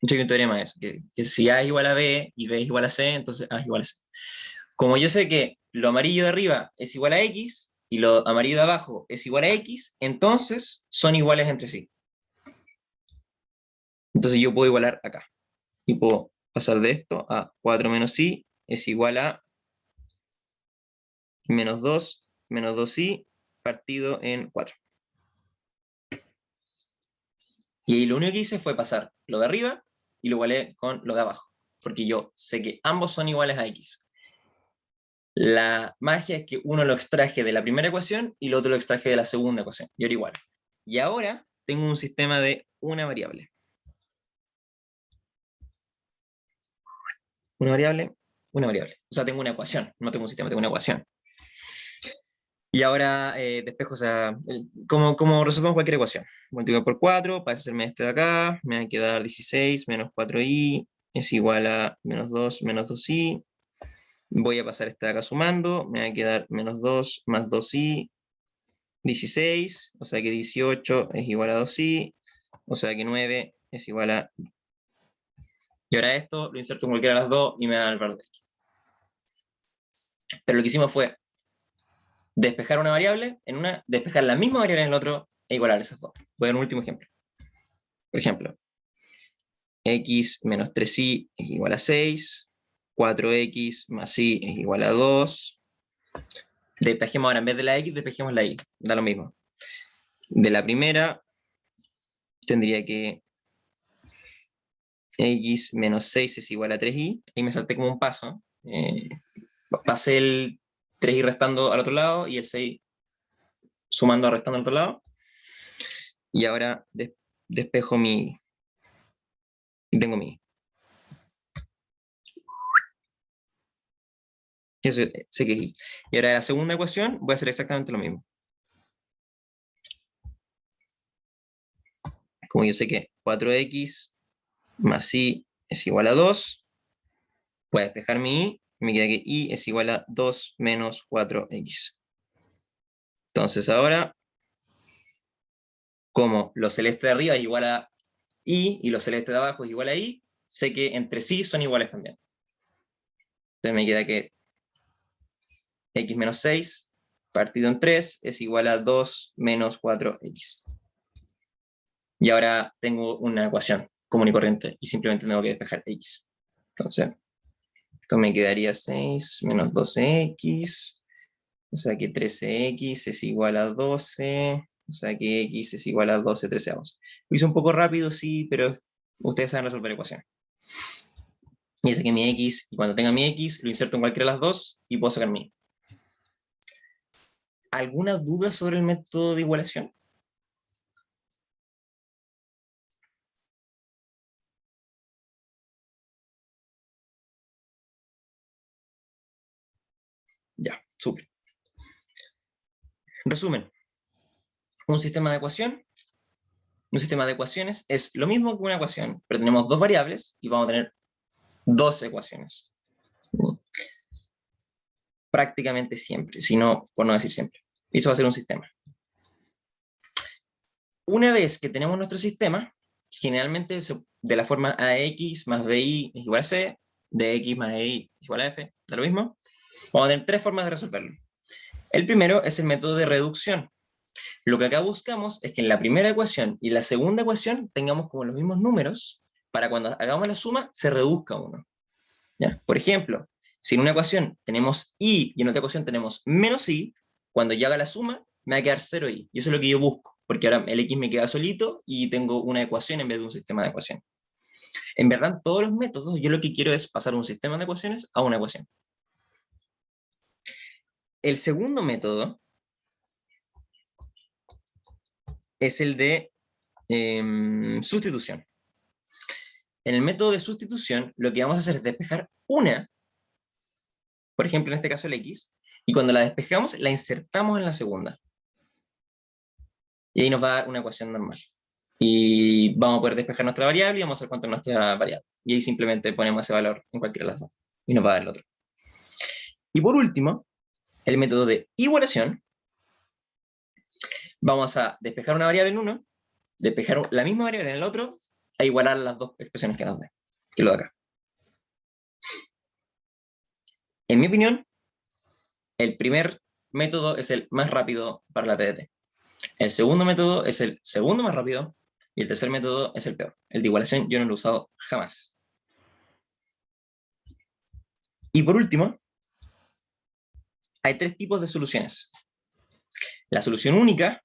Hay un teorema es que si A es igual a B y B es igual a C, entonces A es igual a C. Como yo sé que lo amarillo de arriba es igual a X y lo amarillo de abajo es igual a X, entonces son iguales entre sí. Entonces yo puedo igualar acá. Y puedo pasar de esto a 4 menos Y es igual a menos 2 menos 2Y partido en 4. Y ahí lo único que hice fue pasar lo de arriba y lo igualé con lo de abajo. Porque yo sé que ambos son iguales a X. La magia es que uno lo extraje de la primera ecuación y el otro lo extraje de la segunda ecuación. Y ahora igual. Y ahora tengo un sistema de una variable. Una variable, una variable. O sea, tengo una ecuación, no tengo un sistema, tengo una ecuación. Y ahora despejo, o sea, como resolvemos cualquier ecuación. Multiplicar por 4, para hacerme este de acá, me va a quedar 16 menos 4i es igual a menos 2 menos 2i. Voy a pasar este de acá sumando, me va a quedar menos 2 más 2i, 16, o sea que 18 es igual a 2i, o sea que 9 es igual a... Y ahora esto lo inserto en cualquiera de las dos y me da el valor de x. Pero lo que hicimos fue despejar una variable en una, despejar la misma variable en el otro e igualar esas dos. Voy a dar un último ejemplo. Por ejemplo, x menos 3i es igual a 6, 4x más y es igual a 2. Despejemos ahora, en vez de la x, despejemos la y. Da lo mismo. De la primera, tendría que x menos 6 es igual a 3i. Ahí me salté como un paso. Pasé el 3i restando al otro lado y el 6 sumando restando al otro lado. Y ahora despejo mi... Tengo mi... Eso sé que es y. Y ahora la segunda ecuación voy a hacer exactamente lo mismo. Como yo sé que 4x más y es igual a 2, voy a despejar mi y, me queda que y es igual a 2 menos 4x. Entonces ahora, como lo celeste de arriba es igual a y lo celeste de abajo es igual a y, sé que entre sí son iguales también. Entonces me queda que x menos 6 partido en 3 es igual a 2 menos 4x. Y ahora tengo una ecuación común y corriente y simplemente tengo que despejar x. Entonces, esto me quedaría 6 menos 12x, o sea que 13x es igual a 12, o sea que x es igual a 12 treceavos. Lo hice un poco rápido, sí, pero ustedes saben resolver ecuaciones. Y saqué mi x, y cuando tenga mi x, lo inserto en cualquiera de las dos y puedo sacar mi y. ¿Alguna duda sobre el método de igualación? Ya, súper. Resumen. Un sistema de ecuaciones es lo mismo que una ecuación, pero tenemos dos variables y vamos a tener dos ecuaciones. Prácticamente siempre, si no, por no decir siempre. Eso va a ser un sistema. Una vez que tenemos nuestro sistema, generalmente de la forma AX más BI es igual a C, de X más EY es igual a F, da lo mismo, vamos a tener tres formas de resolverlo. El primero es el método de reducción. Lo que acá buscamos es que en la primera ecuación y la segunda ecuación tengamos como los mismos números, para cuando hagamos la suma se reduzca uno. ¿Ya? Por ejemplo, si en una ecuación tenemos y en otra ecuación tenemos menos y, cuando yo haga la suma me va a quedar 0i. Y eso es lo que yo busco, porque ahora el x me queda solito y tengo una ecuación en vez de un sistema de ecuaciones. En verdad, en todos los métodos, yo lo que quiero es pasar un sistema de ecuaciones a una ecuación. El segundo método es el de sustitución. En el método de sustitución, lo que vamos a hacer es despejar una, por ejemplo, en este caso el x, y cuando la despejamos, la insertamos en la segunda. Y ahí nos va a dar una ecuación normal. Y vamos a poder despejar nuestra variable y vamos a hacer cuánto es nuestra variable. Y ahí simplemente ponemos ese valor en cualquiera de las dos. Y nos va a dar el otro. Y por último, el método de igualación. Vamos a despejar una variable en uno, despejar la misma variable en el otro, e igualar las dos expresiones que nos den. Que lo de acá. En mi opinión, el primer método es el más rápido para la PDT. El segundo método es el segundo más rápido. Y el tercer método es el peor. El de igualación yo no lo he usado jamás. Y por último, hay tres tipos de soluciones. La solución única,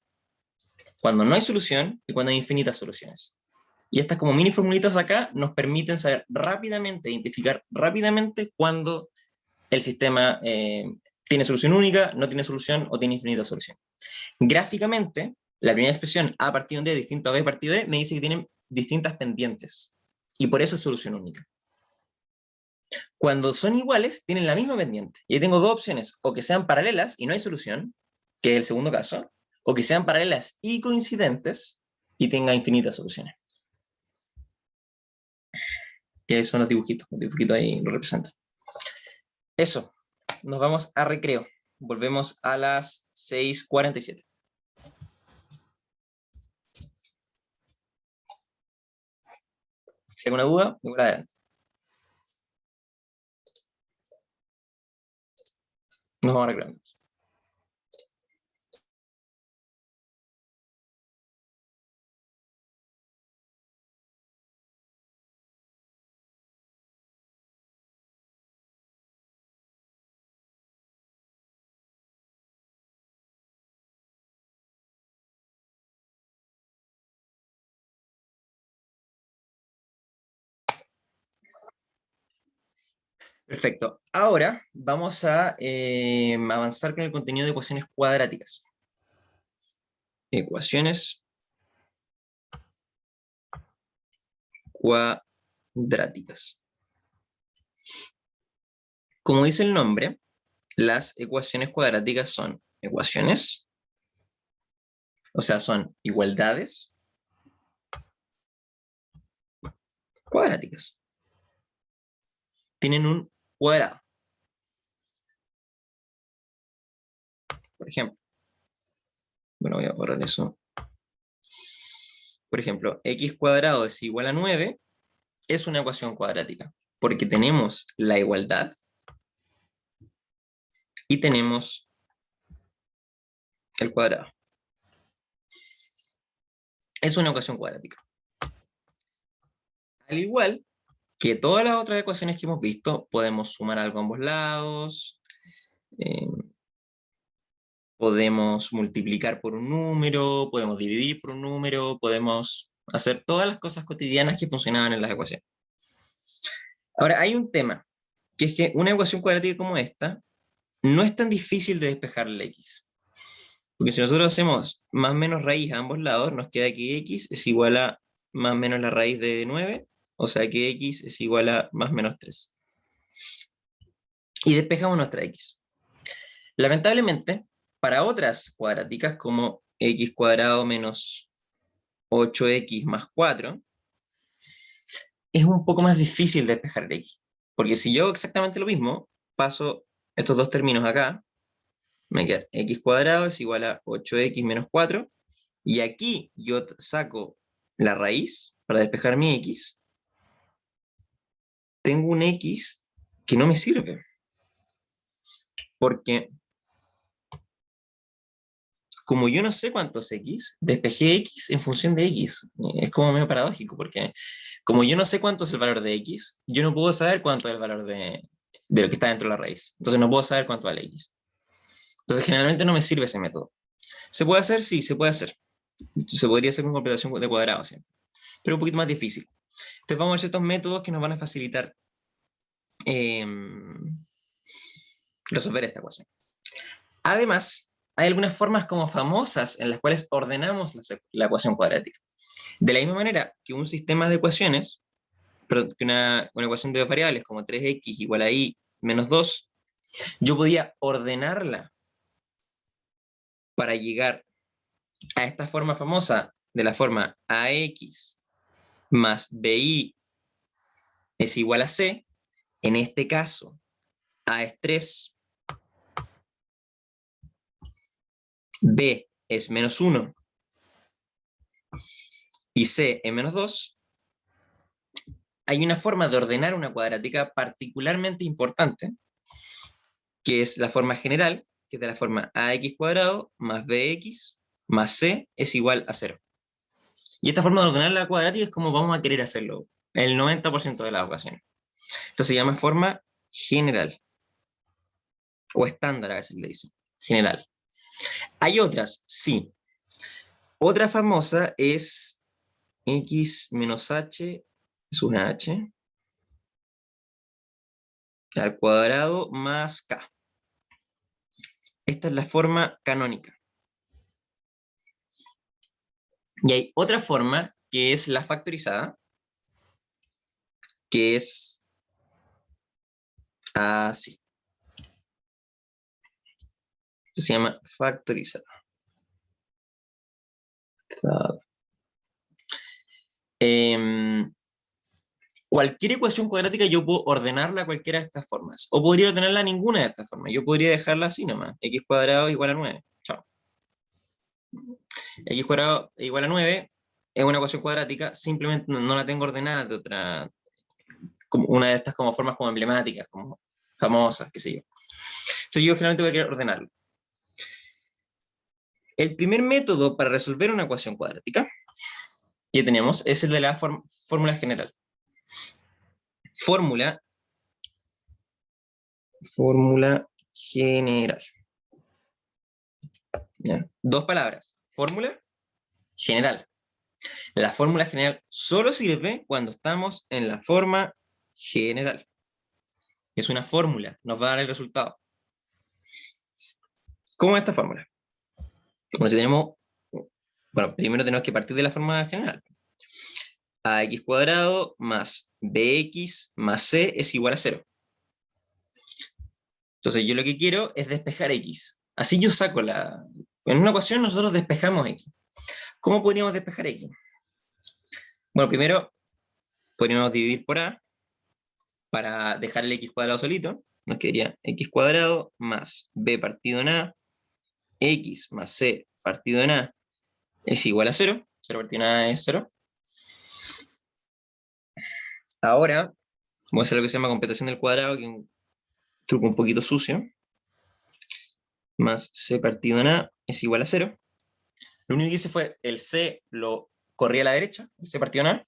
cuando no hay solución y cuando hay infinitas soluciones. Y estas como mini formulitas de acá nos permiten saber rápidamente, identificar rápidamente cuando el sistema tiene solución única, no tiene solución o tiene infinita solución. Gráficamente, la primera expresión A partido de D distinto a B partido de D me dice que tienen distintas pendientes. Y por eso es solución única. Cuando son iguales, tienen la misma pendiente. Y ahí tengo dos opciones, o que sean paralelas y no hay solución, que es el segundo caso, o que sean paralelas y coincidentes y tenga infinitas soluciones. Que son los dibujitos ahí lo representan. Eso, nos vamos a recreo. Volvemos a las 6:47. ¿Alguna duda? Ninguna adelante. Nos vamos a recrear. Perfecto. Ahora vamos a avanzar con el contenido de ecuaciones cuadráticas. Ecuaciones cuadráticas. Como dice el nombre, las ecuaciones cuadráticas son ecuaciones, o sea, son igualdades cuadráticas. Tienen un cuadrado. Por ejemplo, bueno, voy a borrar eso. Por ejemplo, x cuadrado es igual a 9 es una ecuación cuadrática, porque tenemos la igualdad y tenemos el cuadrado. Es una ecuación cuadrática. Al igual que todas las otras ecuaciones que hemos visto, podemos sumar algo a ambos lados, podemos multiplicar por un número, podemos dividir por un número, podemos hacer todas las cosas cotidianas que funcionaban en las ecuaciones. Ahora, hay un tema, que es que una ecuación cuadrática como esta no es tan difícil de despejar la x. Porque si nosotros hacemos más menos raíz a ambos lados, nos queda que x es igual a más menos la raíz de 9, o sea que x es igual a más menos 3. Y despejamos nuestra x. Lamentablemente, para otras cuadráticas como x cuadrado menos 8x más 4, es un poco más difícil despejar el x. Porque si yo hago exactamente lo mismo, paso estos dos términos acá, me queda x cuadrado es igual a 8x menos 4, y aquí yo saco la raíz para despejar mi x, tengo un x que no me sirve. Porque como yo no sé cuánto es x, despejé x en función de x. Es como medio paradójico, porque como yo no sé cuánto es el valor de x, yo no puedo saber cuánto es el valor de lo que está dentro de la raíz. Entonces no puedo saber cuánto vale x. Entonces generalmente no me sirve ese método. ¿Se puede hacer? Sí, se puede hacer. Se podría hacer con completación de cuadrado siempre, pero un poquito más difícil. Entonces vamos a ver ciertos métodos que nos van a facilitar resolver esta ecuación. Además, hay algunas formas como famosas en las cuales ordenamos la ecuación cuadrática. De la misma manera que un sistema de ecuaciones, perdón, que una ecuación de dos variables como 3x igual a y menos 2, yo podía ordenarla para llegar a esta forma famosa de la forma ax más bi es igual a c. En este caso, a es 3, b es menos 1 y c es menos 2. Hay una forma de ordenar una cuadrática particularmente importante, que es la forma general, que es de la forma ax cuadrado más bx más c es igual a 0. Y esta forma de ordenar la cuadrática es como vamos a querer hacerlo el 90% de las ocasiones. Esto se llama forma general, o estándar a veces le dicen, general. Hay otras, sí. Otra famosa es x menos h es una h al cuadrado más k. Esta es la forma canónica. Y hay otra forma que es la factorizada, que es así. Esto se llama factorizar. Cualquier ecuación cuadrática yo puedo ordenarla a cualquiera de estas formas. O podría ordenarla a ninguna de estas formas. Yo podría dejarla así nomás. X cuadrado igual a 9. Chao. X cuadrado igual a 9 es una ecuación cuadrática. Simplemente no la tengo ordenada de otra... Como una de estas como formas como emblemáticas, como famosas, qué sé yo. Entonces yo generalmente voy a querer ordenarlo. El primer método para resolver una ecuación cuadrática que tenemos es el de la fórmula general. Fórmula general. ¿Ya? Dos palabras. Fórmula general. La fórmula general solo sirve cuando estamos en la forma general. Es una fórmula, nos va a dar el resultado. ¿Cómo es esta fórmula? Bueno, si tenemos, bueno, primero tenemos que partir de la fórmula general. Ax cuadrado más bx más c es igual a 0. Entonces yo lo que quiero es despejar x. Así yo saco la... En una ecuación nosotros despejamos x. ¿Cómo podríamos despejar x? Bueno, primero podríamos dividir por a para dejar el x cuadrado solito. Nos quedaría x cuadrado más b partido en a, x más c partido en a es igual a 0. 0 partido en a es 0. Ahora, voy a hacer lo que se llama completación del cuadrado, que es un truco un poquito sucio. Más c partido en a es igual a 0. Lo único que hice fue el c lo corrí a la derecha, el c partido en a.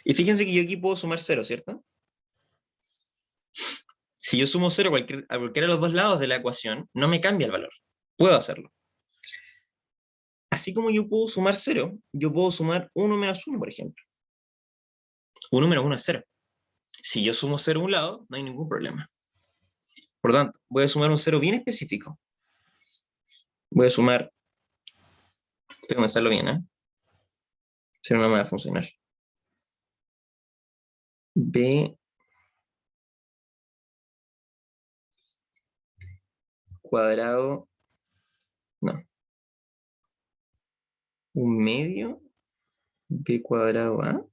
Y fíjense que yo aquí puedo sumar 0, ¿cierto? Si yo sumo 0 a cualquiera de los dos lados de la ecuación, no me cambia el valor. Puedo hacerlo. Así como yo puedo sumar 0, yo puedo sumar 1 menos 1, por ejemplo. 1 menos 1 es 0. Si yo sumo 0 a un lado, no hay ningún problema. Por lo tanto, voy a sumar un 0 bien específico. Voy a sumar... Tengo que pensarlo bien, ¿eh? 0 no me va a funcionar. B cuadrado... No. Un medio b cuadrado a.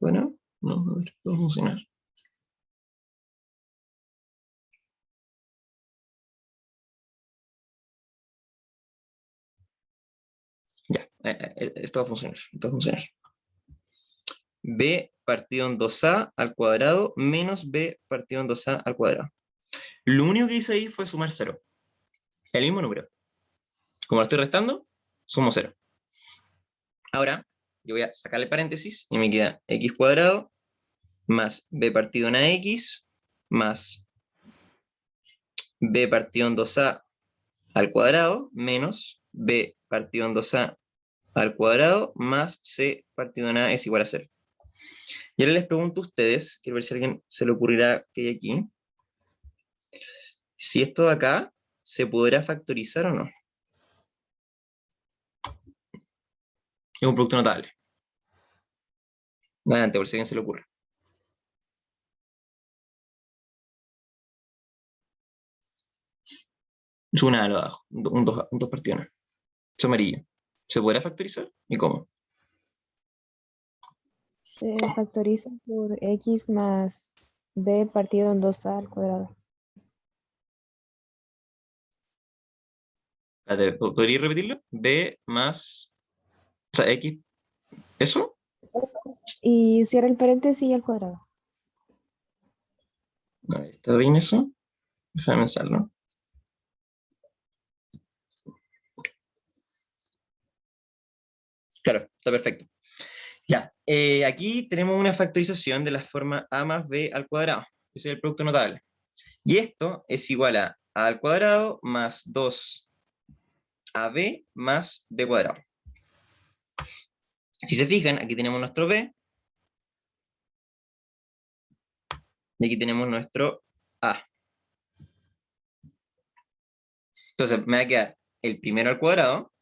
Bueno, no va a funcionar. Ya, esto va a funcionar. Esto va a funcionar. B partido en 2a al cuadrado menos b partido en 2a al cuadrado. Lo único que hice ahí fue sumar 0. El mismo número. Como lo estoy restando, sumo 0. Ahora, yo voy a sacarle paréntesis y me queda x cuadrado más b partido en ax más b partido en 2a al cuadrado menos b partido en 2a al cuadrado más c partido en a es igual a 0. Y ahora les pregunto a ustedes, quiero ver si a alguien se le ocurrirá que hay aquí, si esto de acá se podrá factorizar o no. Es un producto notable. Adelante, por si a alguien se le ocurre. Es una de abajo, un 2 partido en a. Es amarillo. ¿Se podrá factorizar? ¿Y cómo? Se factoriza por x más b partido en 2a al cuadrado. Espérate, ¿podría repetirlo? B más... O sea, X... ¿Eso? Y cierra el paréntesis y al cuadrado. A ver, ¿está bien eso? Déjame pensarlo. Claro, está perfecto. Ya, aquí tenemos una factorización de la forma a más b al cuadrado. Ese es el producto notable. Y esto es igual a al cuadrado más 2ab más b cuadrado. Si se fijan, aquí tenemos nuestro b. Y aquí tenemos nuestro a. Entonces me va a quedar el primero al cuadrado.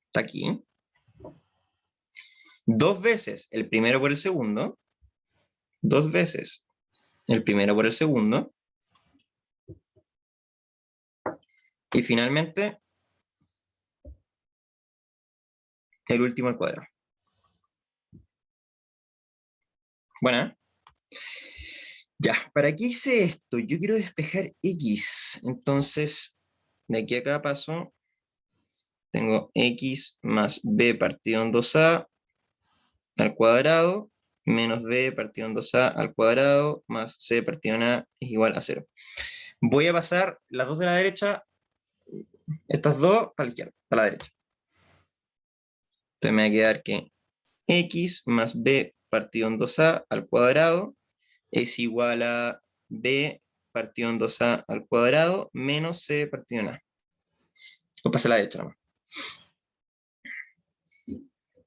Está aquí. 2 veces el primero por el segundo. 2 veces el primero por el segundo. Y finalmente, el último al cuadrado. Bueno, ya, ¿para qué hice esto? Yo quiero despejar x. Entonces, de aquí a acá paso, tengo x más b partido en 2a al cuadrado, menos b partido en 2a al cuadrado, más c partido en a es igual a 0. Voy a pasar las dos de la derecha, estas dos para la izquierda, para la derecha. Entonces me va a quedar que x más b partido en 2a al cuadrado es igual a b partido en 2a al cuadrado menos c partido en a. Lo pasé a la derecha nomás.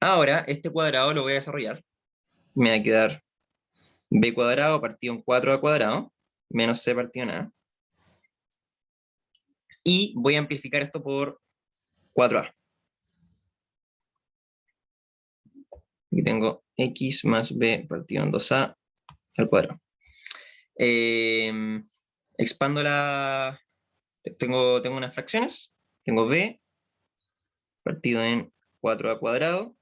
Ahora, este cuadrado lo voy a desarrollar. Me va a quedar b cuadrado partido en 4a cuadrado menos c partido en a. Y voy a amplificar esto por 4a. Aquí tengo x más b partido en 2a al cuadrado. Expando la... Tengo unas fracciones. Tengo b partido en 4a cuadrado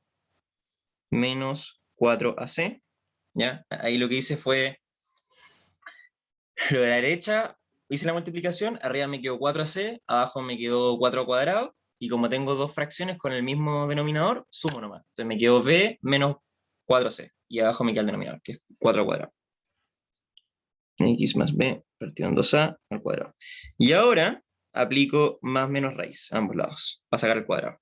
menos 4ac. ¿Ya? Ahí lo que hice fue lo de la derecha, hice la multiplicación, arriba me quedó 4ac, abajo me quedó 4 al cuadrado, y como tengo dos fracciones con el mismo denominador, sumo nomás. Entonces me quedó b menos 4c, y abajo me queda el denominador, que es 4 al cuadrado. X más b partido en 2a al cuadrado. Y ahora aplico más menos raíz a ambos lados, para sacar el cuadrado.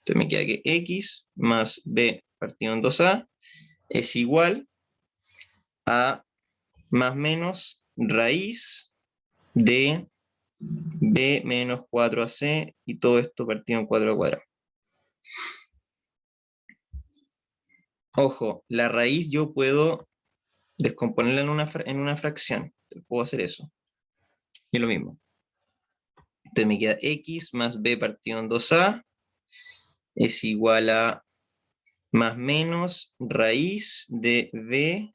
Entonces me queda que x más b partido en 2a es igual a más menos raíz de b menos 4ac y todo esto partido en 4 al cuadrado. Ojo, la raíz yo puedo descomponerla en una fracción. Puedo hacer eso. Y es lo mismo. Entonces me queda x más b partido en 2a es igual a más menos raíz de b.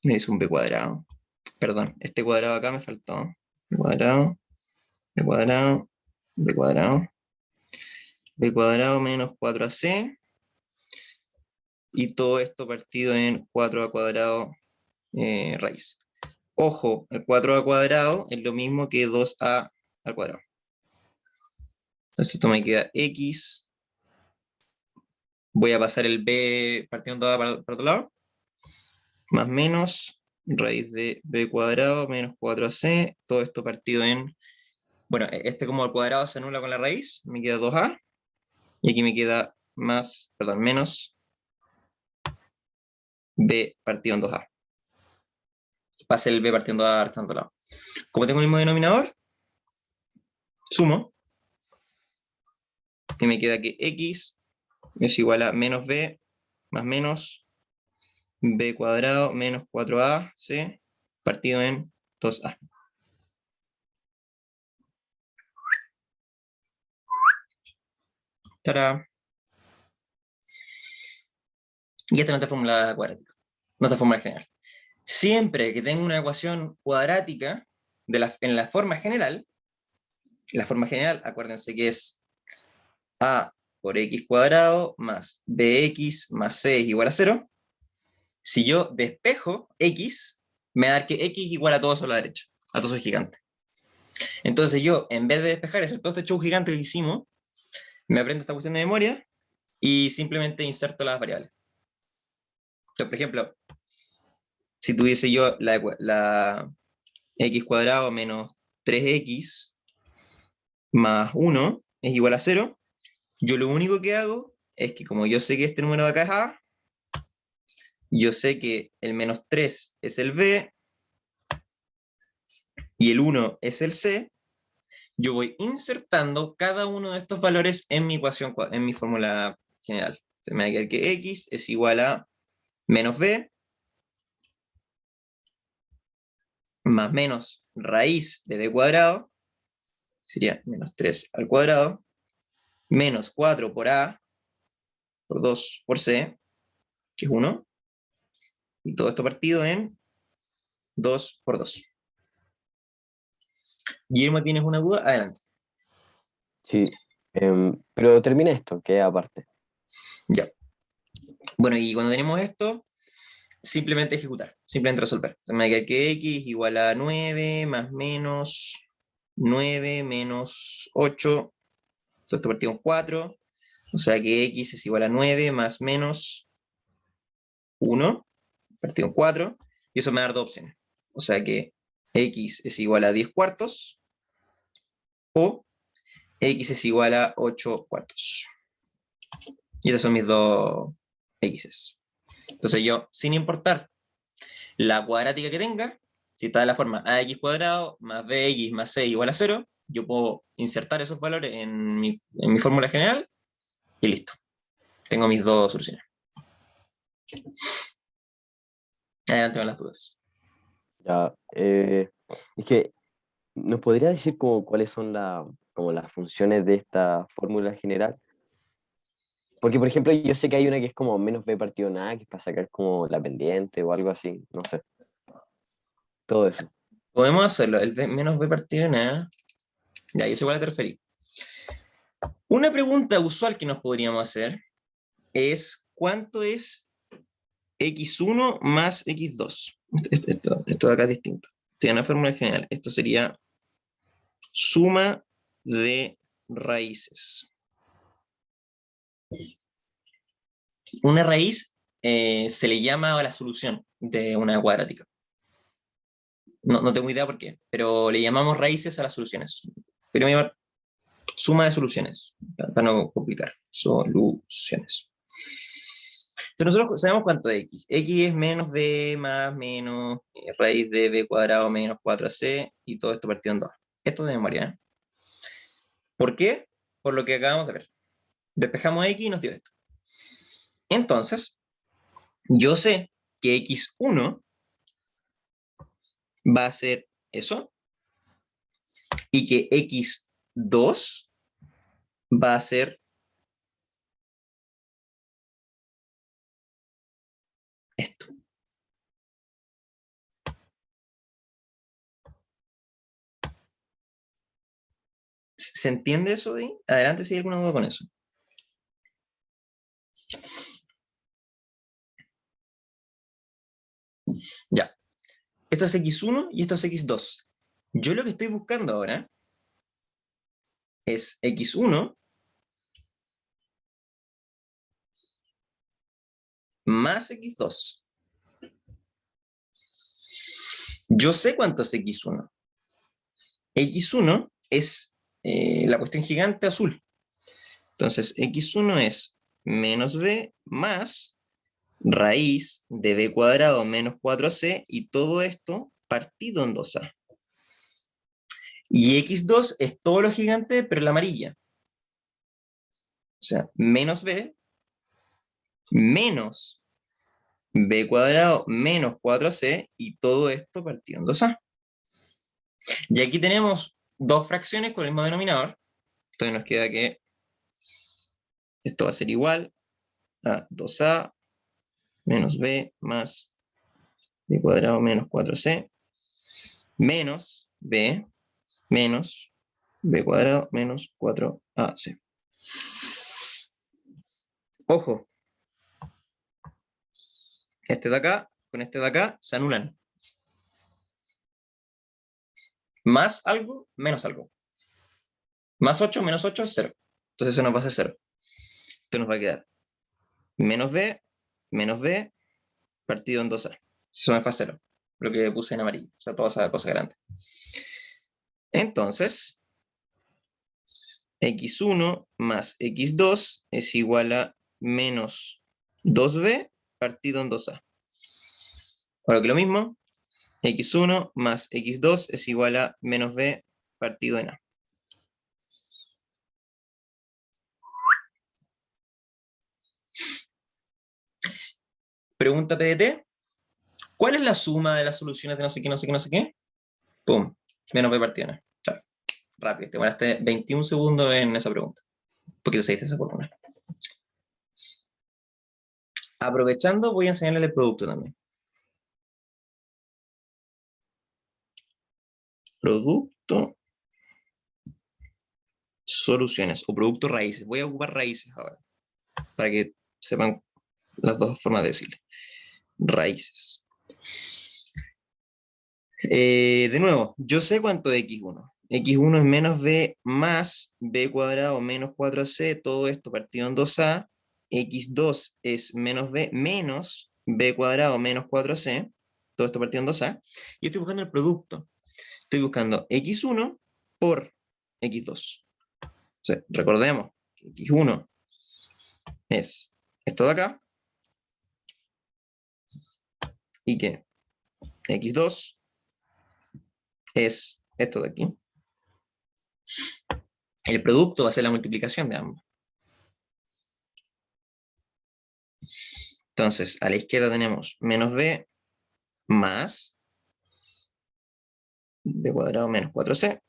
Me hizo un b cuadrado. Perdón, este cuadrado acá me faltó. B cuadrado, b cuadrado, b cuadrado. B cuadrado menos 4ac. Y todo esto partido en 4 al cuadrado raíz. Ojo, el 4 al cuadrado es lo mismo que 2a al cuadrado. Entonces esto me queda x. Voy a pasar el b partiendo de para otro lado. Más menos raíz de b cuadrado menos 4ac. Todo esto partido en... Bueno, este como al cuadrado se anula con la raíz. Me queda 2a. Y aquí me queda más, perdón, menos b partido en 2a. Pase el b partiendo a restando lado. Como tengo el mismo denominador, sumo. Y me queda que x es igual a menos b más menos b cuadrado menos 4ac partido en 2a. ¡Tarán! Y esta es nuestra fórmula cuadrática, nuestra fórmula general. Siempre que tenga una ecuación cuadrática en la forma general, acuérdense que es a por x cuadrado más bx más c es igual a 0. Si yo despejo x, me va a dar que x es igual a todo eso a la derecha, a todo eso gigante. Entonces yo, en vez de despejar ese todo este show gigante que hicimos, me aprendo esta cuestión de memoria y simplemente inserto las variables. Entonces, por ejemplo, si tuviese yo la x cuadrado menos 3x más 1 es igual a 0, yo lo único que hago es que como yo sé que este número de acá es a, yo sé que el menos 3 es el b y el 1 es el c, yo voy insertando cada uno de estos valores en mi ecuación, en mi fórmula general. Entonces me va a quedar que x es igual a menos b más menos raíz de b cuadrado, sería menos 3 al cuadrado, menos 4 por a, por 2 por c, que es 1, y todo esto partido en 2 por 2. Guillermo, ¿tienes una duda? Adelante. Sí, pero termina esto, que es aparte. Ya. Bueno, y cuando tenemos esto, simplemente ejecutar, simplemente resolver. Me va a quedar que x igual a 9 más menos 9 menos 8. Todo esto partido en 4. O sea que x es igual a 9 más menos 1 partido en 4. Y eso me da dos opciones. O sea que x es igual a 10 cuartos o x es igual a 8 cuartos. Y esas son mis dos x's. Entonces yo, sin importar la cuadrática que tenga, si está de la forma ax cuadrado más bx más c igual a 0, yo puedo insertar esos valores en mi fórmula general y listo. Tengo mis dos soluciones. Adelante con las dudas. Ya, es que, ¿nos podría decir como cuáles son como las funciones de esta fórmula general? Porque, por ejemplo, yo sé que hay una que es como menos b partido en a, que es para sacar como la pendiente o algo así, no sé. Todo eso. Podemos hacerlo, el b menos b partido en a. Ya, yo sé cuál te referí. Una pregunta usual que nos podríamos hacer es ¿cuánto es x1 más x2? Esto de acá es distinto. Tiene una fórmula general. Esto sería suma de raíces. Una raíz se le llama a la solución de una cuadrática. No tengo idea por qué, pero le llamamos raíces a las soluciones. Pero me llama suma de soluciones, para no complicar. Soluciones. Entonces nosotros sabemos cuánto es x. X es menos b más menos raíz de b cuadrado menos 4ac y todo esto partido en 2. Esto de memoria, ¿eh? ¿Por qué? Por lo que acabamos de ver. Despejamos x y nos dio esto. Entonces, yo sé que x1 va a ser eso y que x2 va a ser esto. ¿Se entiende eso de ahí? Adelante si hay alguna duda con eso. Ya. Esto es x1 y esto es x2. Yo lo que estoy buscando ahora es x1 más x2. Yo sé cuánto es x1. x1 es la cuestión gigante azul. Entonces, x1 es menos b más raíz de b cuadrado menos 4ac y todo esto partido en 2a. Y x2 es todo lo gigante, pero la amarilla. O sea, menos b menos b cuadrado menos 4ac y todo esto partido en 2a. Y aquí tenemos dos fracciones con el mismo denominador. Entonces nos queda que esto va a ser igual a 2a menos b más b cuadrado menos 4c menos b menos b cuadrado menos 4ac. Ojo, este de acá con este de acá se anulan. Más algo, menos algo. Más 8 menos 8 es 0. Entonces eso nos va a ser 0. Entonces nos va a quedar menos b partido en 2a. Eso me fue a 0. Lo que puse en amarillo. O sea, toda esa cosa grande. Entonces, x1 más x2 es igual a menos 2b partido en 2a. Ahora que lo mismo, x1 más x2 es igual a menos b partido en a. Pregunta PDT. ¿Cuál es la suma de las soluciones de no sé qué, no sé qué, no sé qué? Pum, menos b partido en a. Chao. Rápido, te demoraste 21 segundos en esa pregunta. Porque te seguiste esa fórmula. Aprovechando, voy a enseñarle el producto también. Producto soluciones o productos raíces. Voy a ocupar raíces ahora, para que sepan las dos formas de decirle. Raíces. De nuevo, yo sé cuánto es x1. x1 es menos b más b cuadrado menos 4c, todo esto partido en 2a. x2 es menos b menos b cuadrado menos 4c, todo esto partido en 2a. Y estoy buscando el producto. Estoy buscando x1 por x2. O sea, recordemos que x1 es esto de acá y que x2 es esto de aquí. El producto va a ser la multiplicación de ambos. Entonces, a la izquierda tenemos menos b más b cuadrado menos 4c,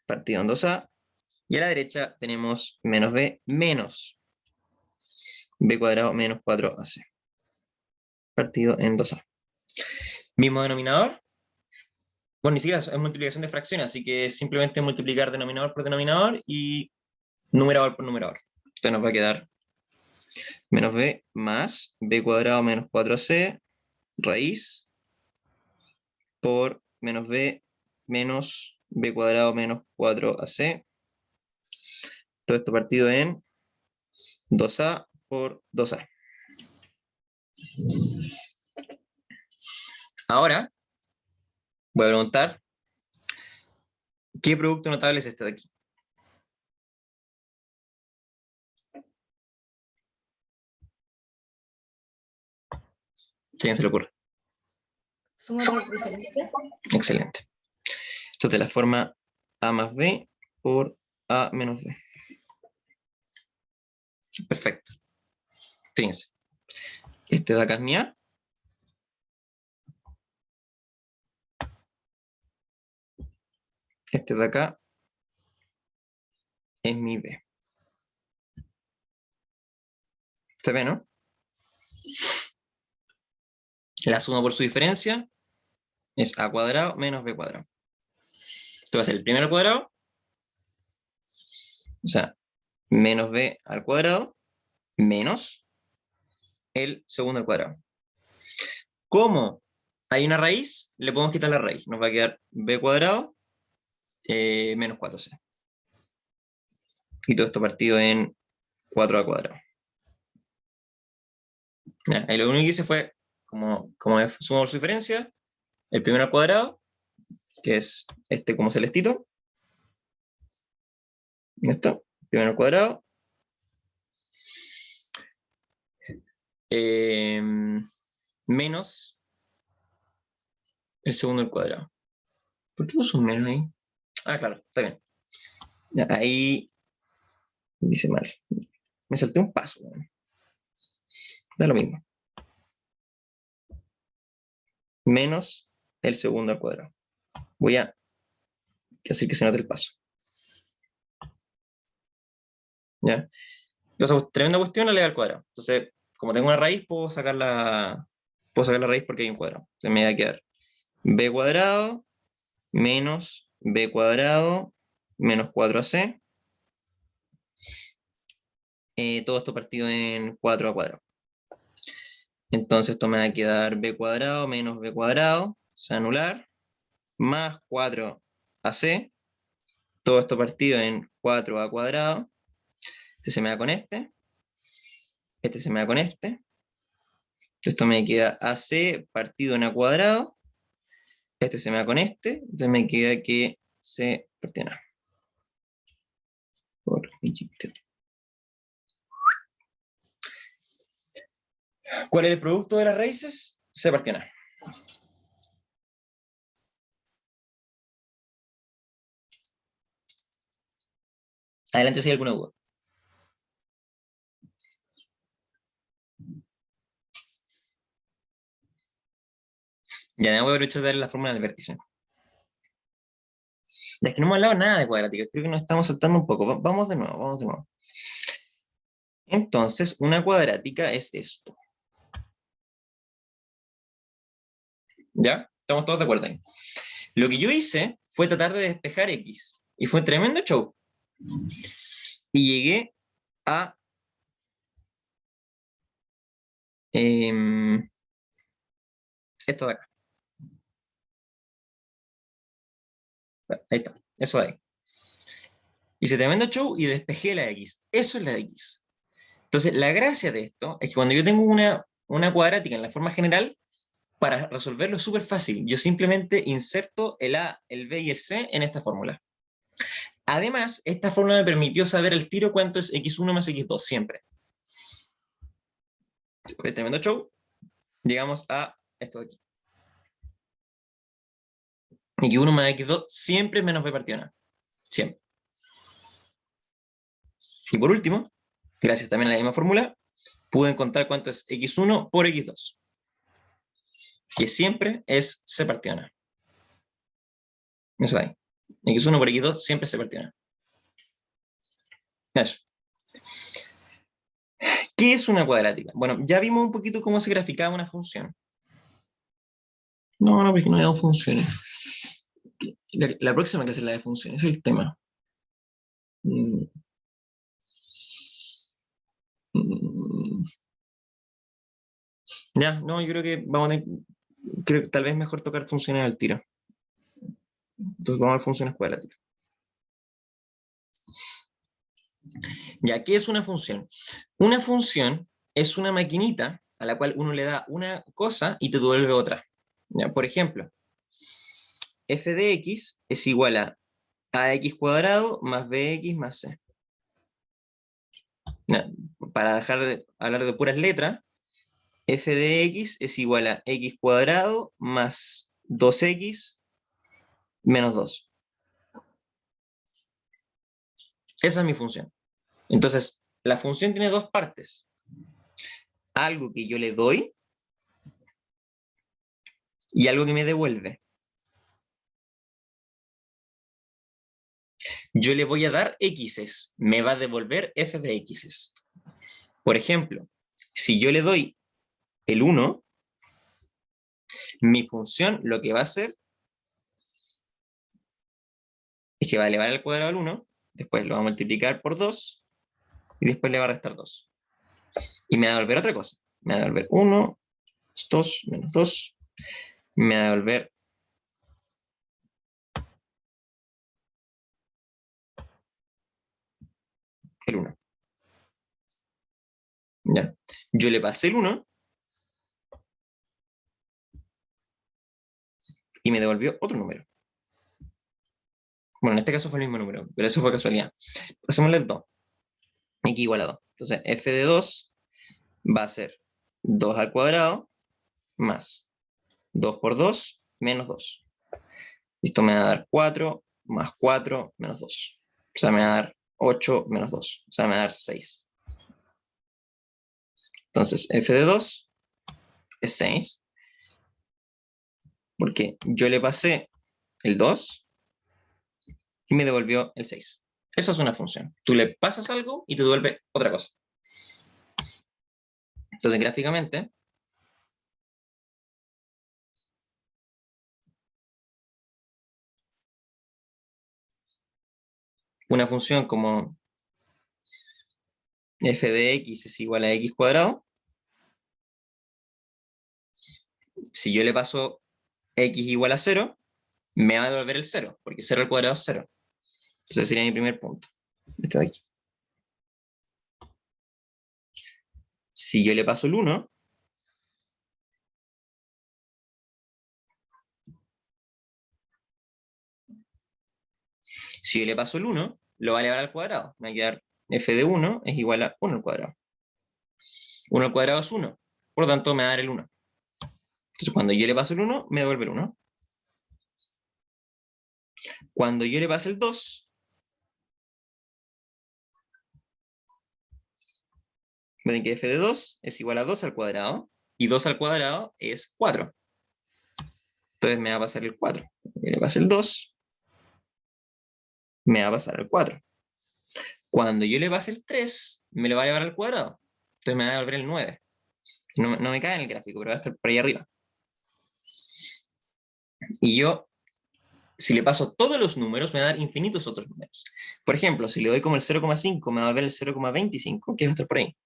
partido en 2a, y a la derecha tenemos menos b menos b cuadrado menos 4ac, partido en 2a. Mismo denominador. Bueno, ni siquiera es multiplicación de fracciones, así que es simplemente multiplicar denominador por denominador y numerador por numerador. Entonces nos va a quedar menos b más b cuadrado menos 4c raíz por menos b menos b cuadrado menos 4ac. Todo esto partido en 2a por 2a. Ahora voy a preguntar, ¿qué producto notable es este de aquí? ¿Quién se le ocurre? Suma por diferencia. Excelente. Esto es de la forma a más b por a menos b. Perfecto. Fíjense. Este de acá es mi a. Este de acá es mi b. ¿Se ve, no? La suma por su diferencia es a cuadrado menos b cuadrado. Esto va a ser el primero al cuadrado. O sea, menos b al cuadrado menos el segundo al cuadrado. Como hay una raíz, le podemos quitar la raíz. Nos va a quedar b cuadrado menos 4c. Y todo esto partido en 4 al cuadrado. Ya, ahí lo único que hice fue, como es suma por su diferencia, el primero al cuadrado, que es este como celestito. Esto, primero al cuadrado. Menos el segundo al cuadrado. ¿Por qué puso un menos ahí? Ah, claro, está bien. Ya, ahí hice mal. Me salté un paso. Da lo mismo. Menos el segundo al cuadrado. Voy a hacer que se note el paso. ¿Ya? Entonces, tremenda cuestión, la ley al cuadrado. Entonces, como tengo una raíz, puedo sacar la raíz porque hay un cuadrado. Entonces me va a quedar b cuadrado menos b cuadrado menos 4ac. Todo esto partido en 4 al cuadrado. Entonces esto me va a quedar b cuadrado menos b cuadrado, o sea, anular, más 4ac. Todo esto partido en 4a cuadrado. Este se me da con este. Este se me da con este. Esto me queda ac partido en a cuadrado. Este se me da con este. Entonces me queda que c partido en a. ¿Cuál es el producto de las raíces? C partido en a. Adelante si hay alguna duda. Ya voy a aprovechar de dar la fórmula del vértice. Es que no hemos hablado nada de cuadrática, creo que nos estamos saltando un poco. Vamos de nuevo, vamos de nuevo. Entonces, una cuadrática es esto. ¿Ya? Estamos todos de acuerdo ahí. Lo que yo hice fue tratar de despejar X. y fue tremendo show. Y llegué a esto de acá. Ahí está, eso de ahí. Hice tremendo show y despejé la X. Eso es la X. Entonces, la gracia de esto es que cuando yo tengo una cuadrática en la forma general, para resolverlo es súper fácil. Yo simplemente inserto el A, el B y el C en esta fórmula. Además, esta fórmula me permitió saber al tiro cuánto es x1 más x2, siempre. Después de tremendo show, llegamos a esto de aquí. x1 más x2 siempre menos b partido a. Siempre. Y por último, gracias también a la misma fórmula, pude encontrar cuánto es x1 por x2. Que siempre es c partido a. Eso ahí. x1 por x2 siempre es c partido a. Eso. ¿Qué es una cuadrática? Bueno, ya vimos un poquito cómo se graficaba una función. No, porque no hay funciones. La próxima clase es la de funciones, es el tema. Ya, no, yo creo que vamos a creo que tal vez mejor tocar funciones al tiro. Entonces vamos a ver funciones cuadráticas. Ya, ¿qué es una función? Una función es una maquinita a la cual uno le da una cosa y te devuelve otra. Ya, por ejemplo, f de x es igual a ax cuadrado más bx más c. Ya, para dejar de hablar de puras letras, f de x es igual a x cuadrado más 2x menos 2. Esa es mi función. Entonces, la función tiene dos partes. Algo que yo le doy y algo que me devuelve. Yo le voy a dar x's, me va a devolver f de x's. Por ejemplo, si yo le doy el 1, mi función lo que va a hacer es que va a elevar al cuadrado al 1, después lo va a multiplicar por 2, y después le va a restar 2. Y me va a devolver otra cosa. Me va a devolver 1, 2, menos 2. Me va a devolver el 1. ¿Ya? Yo le pasé el 1 y me devolvió otro número. Bueno, en este caso fue el mismo número, pero eso fue casualidad. Pasémosle el 2. X igual a 2. Entonces, f de 2 va a ser 2 al cuadrado más 2 por 2 menos 2. Esto me va a dar 4 más 4 menos 2. O sea, me va a dar 8 menos 2. O sea, me va a dar 6. Entonces, f de 2 es 6. Porque yo le pasé el 2 y me devolvió el 6. Eso es una función. Tú le pasas algo y te devuelve otra cosa. Entonces, gráficamente, una función como f de x es igual a x cuadrado, si yo le paso x igual a 0, me va a devolver el 0, porque 0 al cuadrado es 0. Entonces sería mi primer punto. Este de aquí. Si yo le paso el 1, si yo le paso el 1, lo va a elevar al cuadrado. Me va a quedar f de 1 es igual a 1 al cuadrado. 1 al cuadrado es 1. Por lo tanto, me va a dar el 1. Entonces, cuando yo le paso el 1, me devuelve el 1. Cuando yo le paso el 2, ven que f de 2 es igual a 2 al cuadrado, y 2 al cuadrado es 4. Entonces me va a pasar el 4. Cuando yo le pase el 2, me va a pasar el 4. Cuando yo le pase el 3, me lo va a llevar al cuadrado. Entonces me va a devolver el 9. No me cae en el gráfico, pero va a estar por ahí arriba. Y yo Si le paso todos los números, me va a dar infinitos otros números. Por ejemplo, si le doy como el 0,5, me va a dar el 0,25, que va a estar por ahí.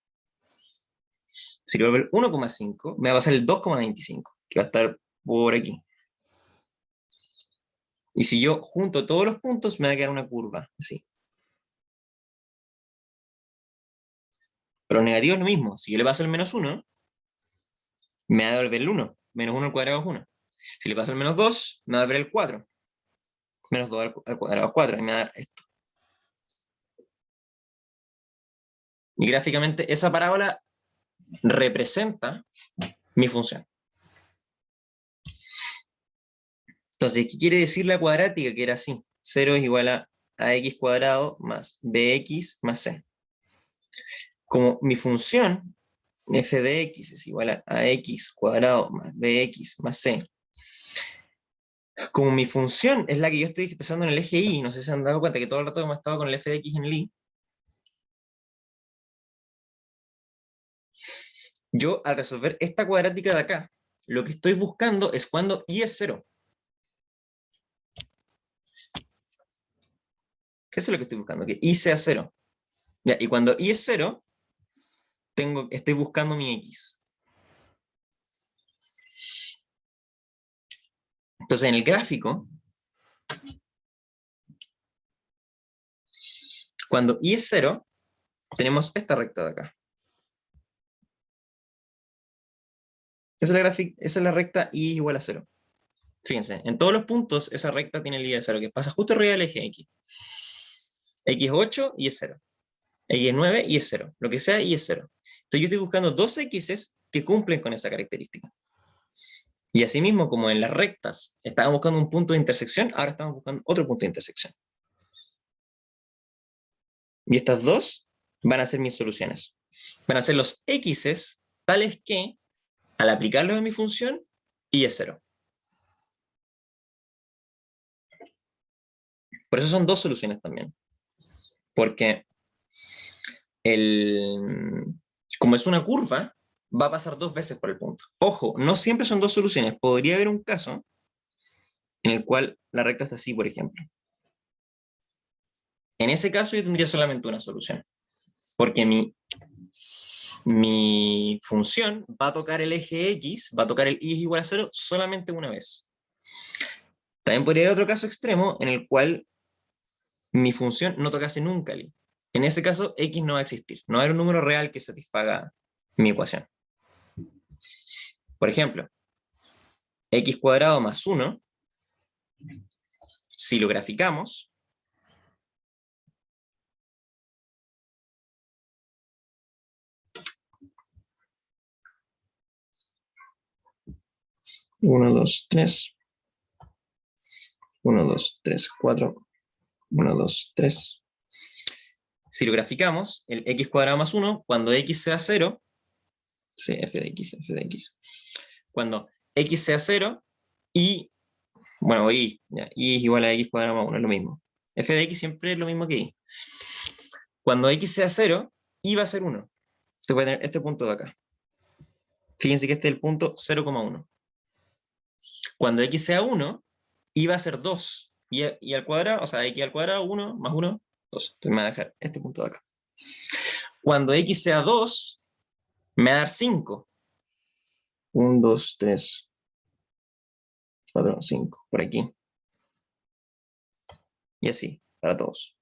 Si le doy el 1,5, me va a pasar el 2,25, que va a estar por aquí. Y si yo junto todos los puntos, me va a quedar una curva, así. Pero los negativos es lo mismo. Si yo le paso el menos 1, me va a devolver el 1. Menos 1 al cuadrado es 1. Si le paso el menos 2, me va a devolver el 4. Menos 2 al cuadrado es 4. Y me va a dar esto. Y gráficamente esa parábola representa mi función. Entonces, ¿qué quiere decir la cuadrática? Que era así. 0 es igual a ax cuadrado más bx más c. Como mi función f de x es igual a ax cuadrado más bx más c, como mi función es la que yo estoy expresando en el eje y, no sé si se han dado cuenta que todo el rato hemos estado con el f de x en el y, yo al resolver esta cuadrática de acá, lo que estoy buscando es cuando y es 0. Eso es lo que estoy buscando, que y sea 0. Ya, y cuando y es 0, estoy buscando mi x. Entonces en el gráfico, cuando y es 0, tenemos esta recta de acá. Esa es la recta y es igual a 0. Fíjense, en todos los puntos esa recta tiene el y de 0, que pasa justo arriba del eje x. X es 8 y es 0. X es 9 y es 0. Lo que sea y es 0. Entonces yo estoy buscando dos x's que cumplen con esa característica. Y asimismo, como en las rectas estábamos buscando un punto de intersección, ahora estamos buscando otro punto de intersección. Y estas dos van a ser mis soluciones. Van a ser los x's tales que, al aplicarlos a mi función, y es 0. Por eso son dos soluciones también. Porque como es una curva, va a pasar dos veces por el punto. Ojo, no siempre son dos soluciones. Podría haber un caso en el cual la recta está así, por ejemplo. En ese caso yo tendría solamente una solución. Porque mi función va a tocar el eje X, va a tocar el Y es igual a 0 solamente una vez. También podría haber otro caso extremo en el cual mi función no tocase nunca el Y. En ese caso, X no va a existir. No va a haber un número real que satisfaga mi ecuación. Por ejemplo, X cuadrado más 1, si lo graficamos, uno, dos, tres, 1, 2, 3, 4, 1, 2, 3. Si lo graficamos, el x cuadrado más 1, cuando x sea 0, sí, f de x, cuando x sea 0, y, bueno, y es igual a x cuadrado más 1, es lo mismo. F de x siempre es lo mismo que y. Cuando x sea 0, y va a ser 1. Usted puede tener este punto de acá. Fíjense que este es el punto 0,1. Cuando x sea 1, y va a ser 2. Y al cuadrado, o sea, x al cuadrado, 1 más 1, 2. Entonces me va a dejar este punto de acá. Cuando x sea 2, me va a dar 5. 1, 2, 3, 4, 5. Por aquí. Y así, para todos.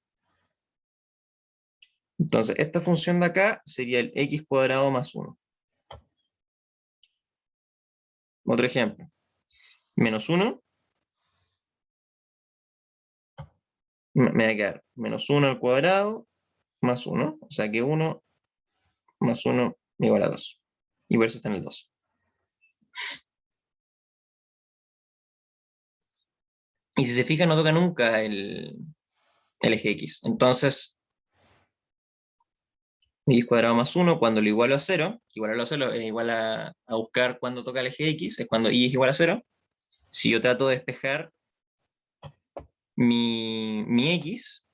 Entonces, esta función de acá sería el x cuadrado más 1. Otro ejemplo. Menos 1. Me va a quedar menos 1 al cuadrado más 1. O sea que 1 más 1 igual a 2. Y por eso está en el 2. Y si se fijan, no toca nunca el eje x. Entonces, x cuadrado más 1, cuando lo igualo a 0, igualarlo a 0 es igual a buscar cuando toca el eje x, es cuando y es igual a 0. Si yo trato de despejar mi x,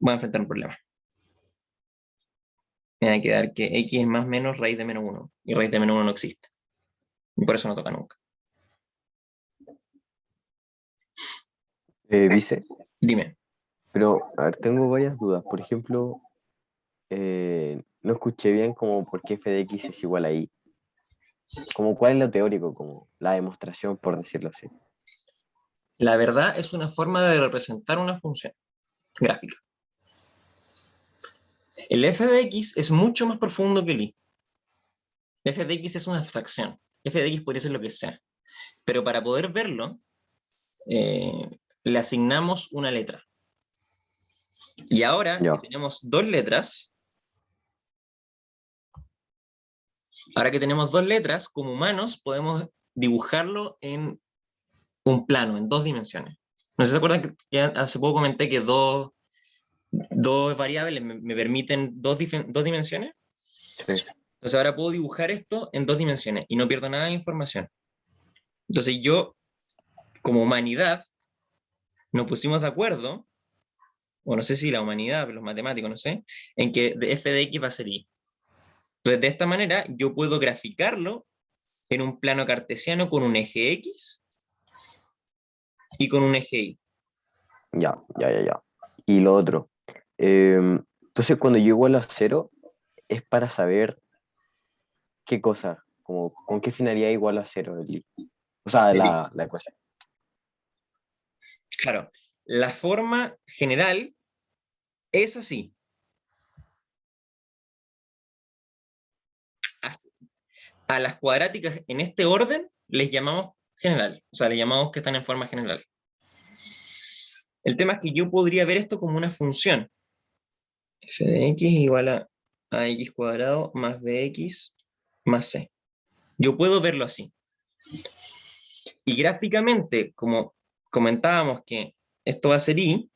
voy a enfrentar un problema. Me va a quedar que x es más menos raíz de menos 1, y raíz de menos 1 no existe. Y por eso no toca nunca. Vice, Dime. pero a ver, tengo varias dudas. Por ejemplo, no escuché bien como por qué f de x es igual a y. Como cuál es lo teórico, como la demostración, por decirlo así. La verdad es una forma de representar una función gráfica. El f de x es mucho más profundo que el y. F de x es una abstracción. F de x podría ser lo que sea. Pero para poder verlo, le asignamos una letra. Y ahora Ya, que tenemos dos letras, como humanos podemos dibujarlo en un plano, en 2 dimensiones. No sé si se acuerdan que hace poco comenté que dos variables me permiten dos dimensiones. sí. Entonces ahora puedo dibujar esto en 2 dimensiones y no pierdo nada de información. Entonces yo, como humanidad, nos pusimos de acuerdo, o no sé si la humanidad, los matemáticos, no sé, en que de f de x va a ser y. Entonces de esta manera yo puedo graficarlo en un plano cartesiano con un eje x y con un eje y. Ya. Y lo otro. Entonces, cuando yo igualo a 0, es para saber qué cosa, como con qué finalidad igualo a 0 el y. O sea, la ecuación. Claro, la forma general es así. A las cuadráticas en este orden les llamamos general, o sea, les llamamos que están en forma general. El tema es que yo podría ver esto como una función. F de x igual a x cuadrado más bx más c. Yo puedo verlo así. Y gráficamente, como comentábamos que esto va a ser y,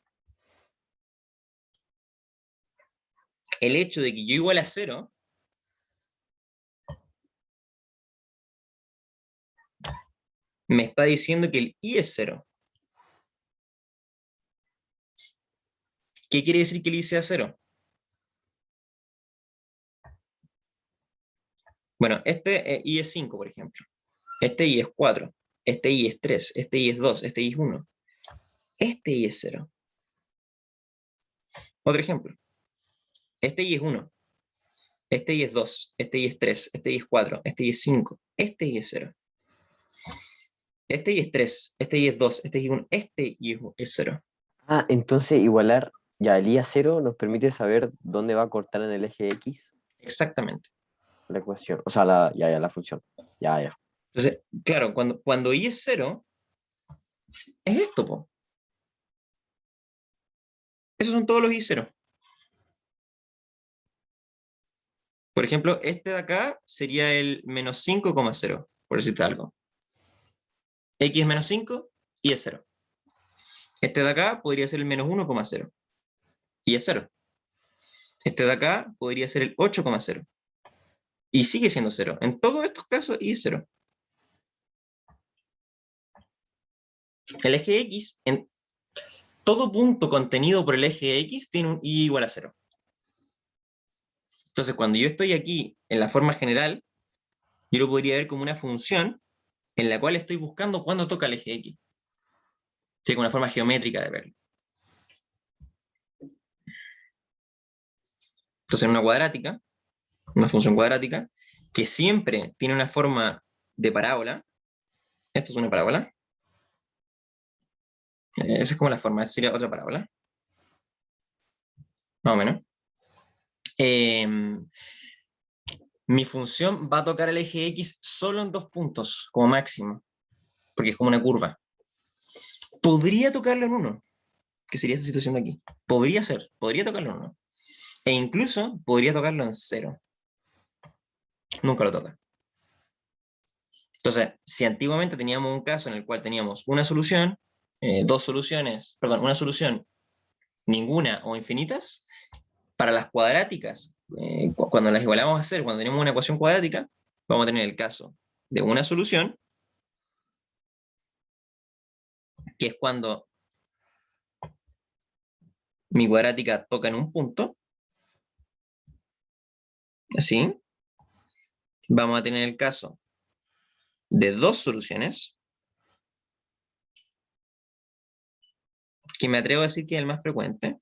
el hecho de que yo igual a 0 me está diciendo que el y es 0. ¿Qué quiere decir que el y sea 0? Bueno, este y es 5, por ejemplo. Este y es 4. Este y es 3. Este y es 2. Este y es 1. Este y es 0. Otro ejemplo. Este y es 1. Este y es 2. Este y es 3. Este y es 4. Este y es 5. Este y es 0. Este y es 3. Este y es 2. Este y es 1. Este y es 0. Ah, entonces igualar ya el y a 0 nos permite saber dónde va a cortar en el eje x Exactamente. la ecuación. O sea, la función. Ya. Entonces, claro, cuando y es 0, es esto, po. Esos son todos los y 0. Por ejemplo, este de acá sería el menos 5,0, por decirte algo. X es menos 5 y es 0. Este de acá podría ser el menos 1,0 y es 0. Este de acá podría ser el 8,0 y sigue siendo 0. En todos estos casos, y es 0. El eje X, en todo punto contenido por el eje X, tiene un y igual a 0. Entonces, cuando yo estoy aquí en la forma general, yo lo podría ver como una función en la cual estoy buscando cuándo toca el eje X. Sí, con una forma geométrica de verlo. Entonces, una función cuadrática, que siempre tiene una forma de parábola. Esto es una parábola. Esa es como la forma, esa sería otra parábola. Más o menos. Mi función va a tocar el eje X solo en 2 puntos, como máximo, porque es como una curva. Podría tocarlo en 1, que sería esta situación de aquí. Podría tocarlo en 1. E incluso podría tocarlo en 0. Nunca lo toca. Entonces, si antiguamente teníamos un caso en el cual teníamos una solución, dos soluciones, perdón, una solución, ninguna o infinitas, para las cuadráticas, cuando las igualamos a 0, cuando tenemos una ecuación cuadrática, vamos a tener el caso de una solución, que es cuando mi cuadrática toca en un punto, así. Vamos a tener el caso de dos soluciones, que me atrevo a decir que es el más frecuente,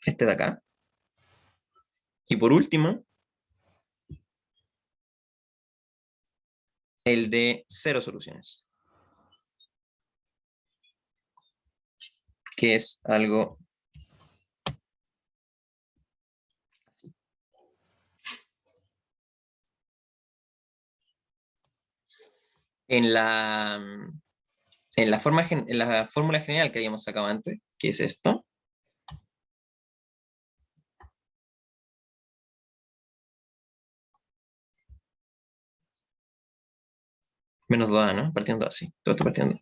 este de acá. Y por último, el de 0 soluciones, que es algo así. En la fórmula general que habíamos sacado antes, que es esto, menos 2A, ¿no? Partiendo así, todo esto partiendo.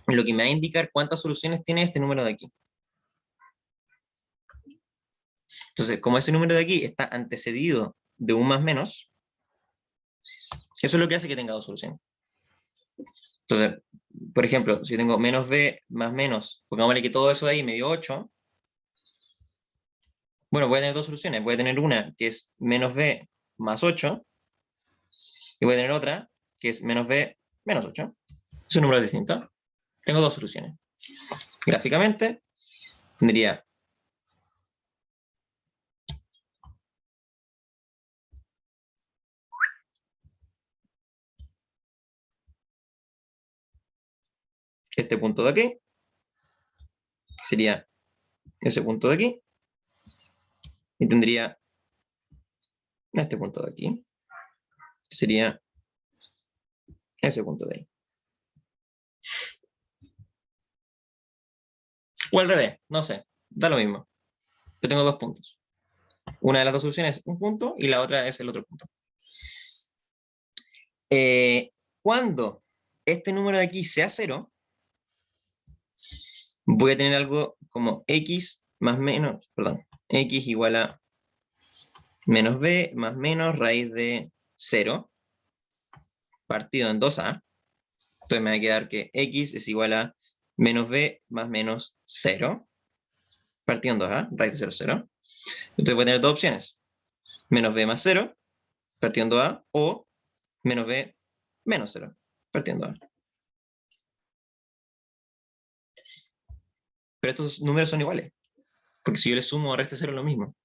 Lo que me va a indicar cuántas soluciones tiene este número de aquí. Entonces, como ese número de aquí está antecedido de un más menos, eso es lo que hace que tenga dos soluciones. Entonces, por ejemplo, si yo tengo menos b más menos, pongámosle que todo eso de ahí me dio 8, bueno, voy a tener dos soluciones. Voy a tener una que es menos b más 8, y voy a tener otra que es menos b menos 8. Es un número distinto. Tengo dos soluciones. Gráficamente, tendría este punto de aquí, que sería ese punto de aquí, y tendría este punto de aquí, que sería ese punto de ahí. O al revés, no sé, da lo mismo. Yo tengo dos puntos. Una de las dos soluciones es un punto y la otra es el otro punto. Cuando este número de aquí sea 0, voy a tener algo como x más menos, perdón, x igual a menos b más menos raíz de 0 partido en 2a. Entonces me va a quedar que x es igual a menos b más menos 0 partido en 2a, raíz de 0, 0. Entonces voy a tener dos opciones. Menos b más 0 partido en 2a o menos b menos 0 partiendo en 2a. Pero estos números son iguales. Porque si yo le sumo a raíz de 0 es lo mismo.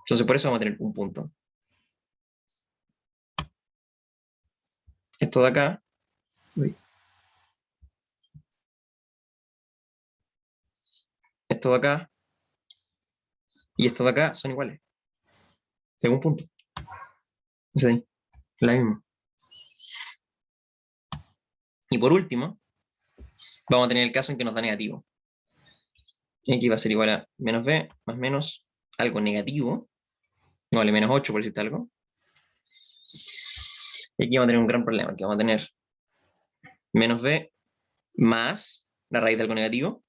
Entonces por eso vamos a tener un punto. Esto de acá. Uy. Esto de acá. Y esto de acá son iguales. Según punto. Es ahí. La misma. Y por último, vamos a tener el caso en que nos da negativo. X va a ser igual a menos b más menos algo negativo. No vale menos 8 por decirte algo. Y aquí vamos a tener un gran problema, que vamos a tener menos b más la raíz de algo negativo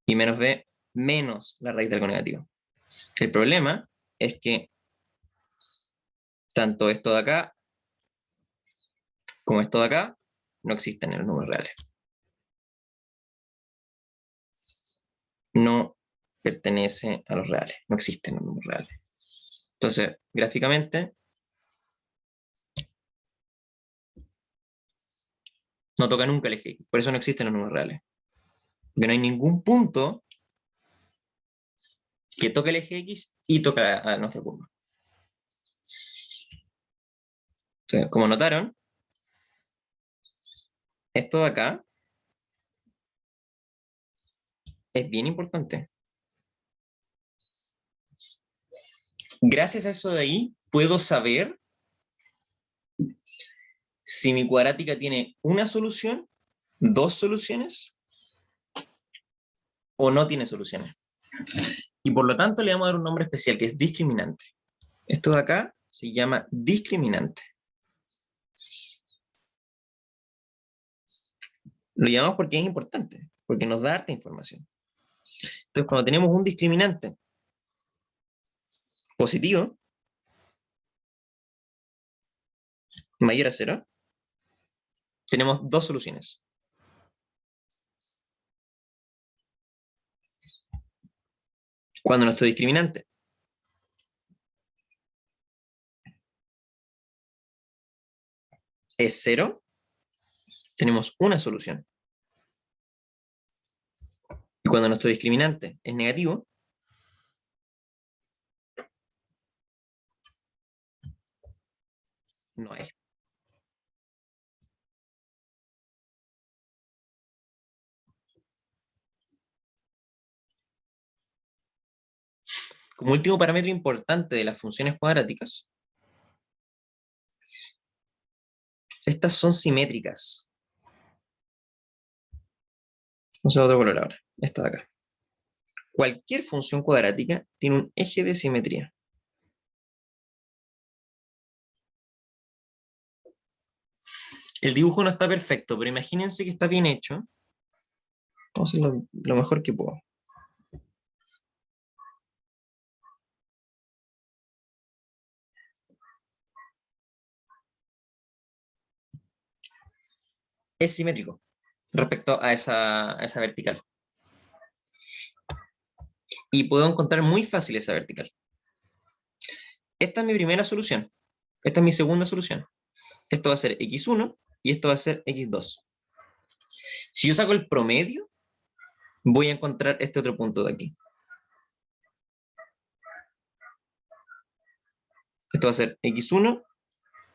y menos b menos la raíz de algo negativo. El problema es que tanto esto de acá como esto de acá no existen en los números reales. No pertenece a los reales, no existen en los números reales. Entonces, gráficamente, no toca nunca el eje X, por eso no existen los números reales. Porque no hay ningún punto que toque el eje X y toca a nuestra curva. Entonces, como notaron, esto de acá es bien importante. Gracias a eso de ahí, puedo saber si mi cuadrática tiene una solución, dos soluciones, o no tiene soluciones. Y por lo tanto le vamos a dar un nombre especial, que es discriminante. Esto de acá se llama discriminante. Lo llamamos porque es importante, porque nos da harta información. Entonces, cuando tenemos un discriminante positivo, mayor a 0, tenemos dos soluciones. Cuando nuestro discriminante es 0, tenemos una solución. Y cuando nuestro discriminante es negativo, no hay. Como último parámetro importante de las funciones cuadráticas, estas son simétricas. Vamos a otro color ahora, esta de acá. Cualquier función cuadrática tiene un eje de simetría. El dibujo no está perfecto, pero imagínense que está bien hecho. Vamos a hacer lo mejor que puedo. Es simétrico respecto a esa vertical. Y puedo encontrar muy fácil esa vertical. Esta es mi primera solución. Esta es mi segunda solución. Esto va a ser x1 y esto va a ser x2. Si yo saco el promedio, voy a encontrar este otro punto de aquí. Esto va a ser x1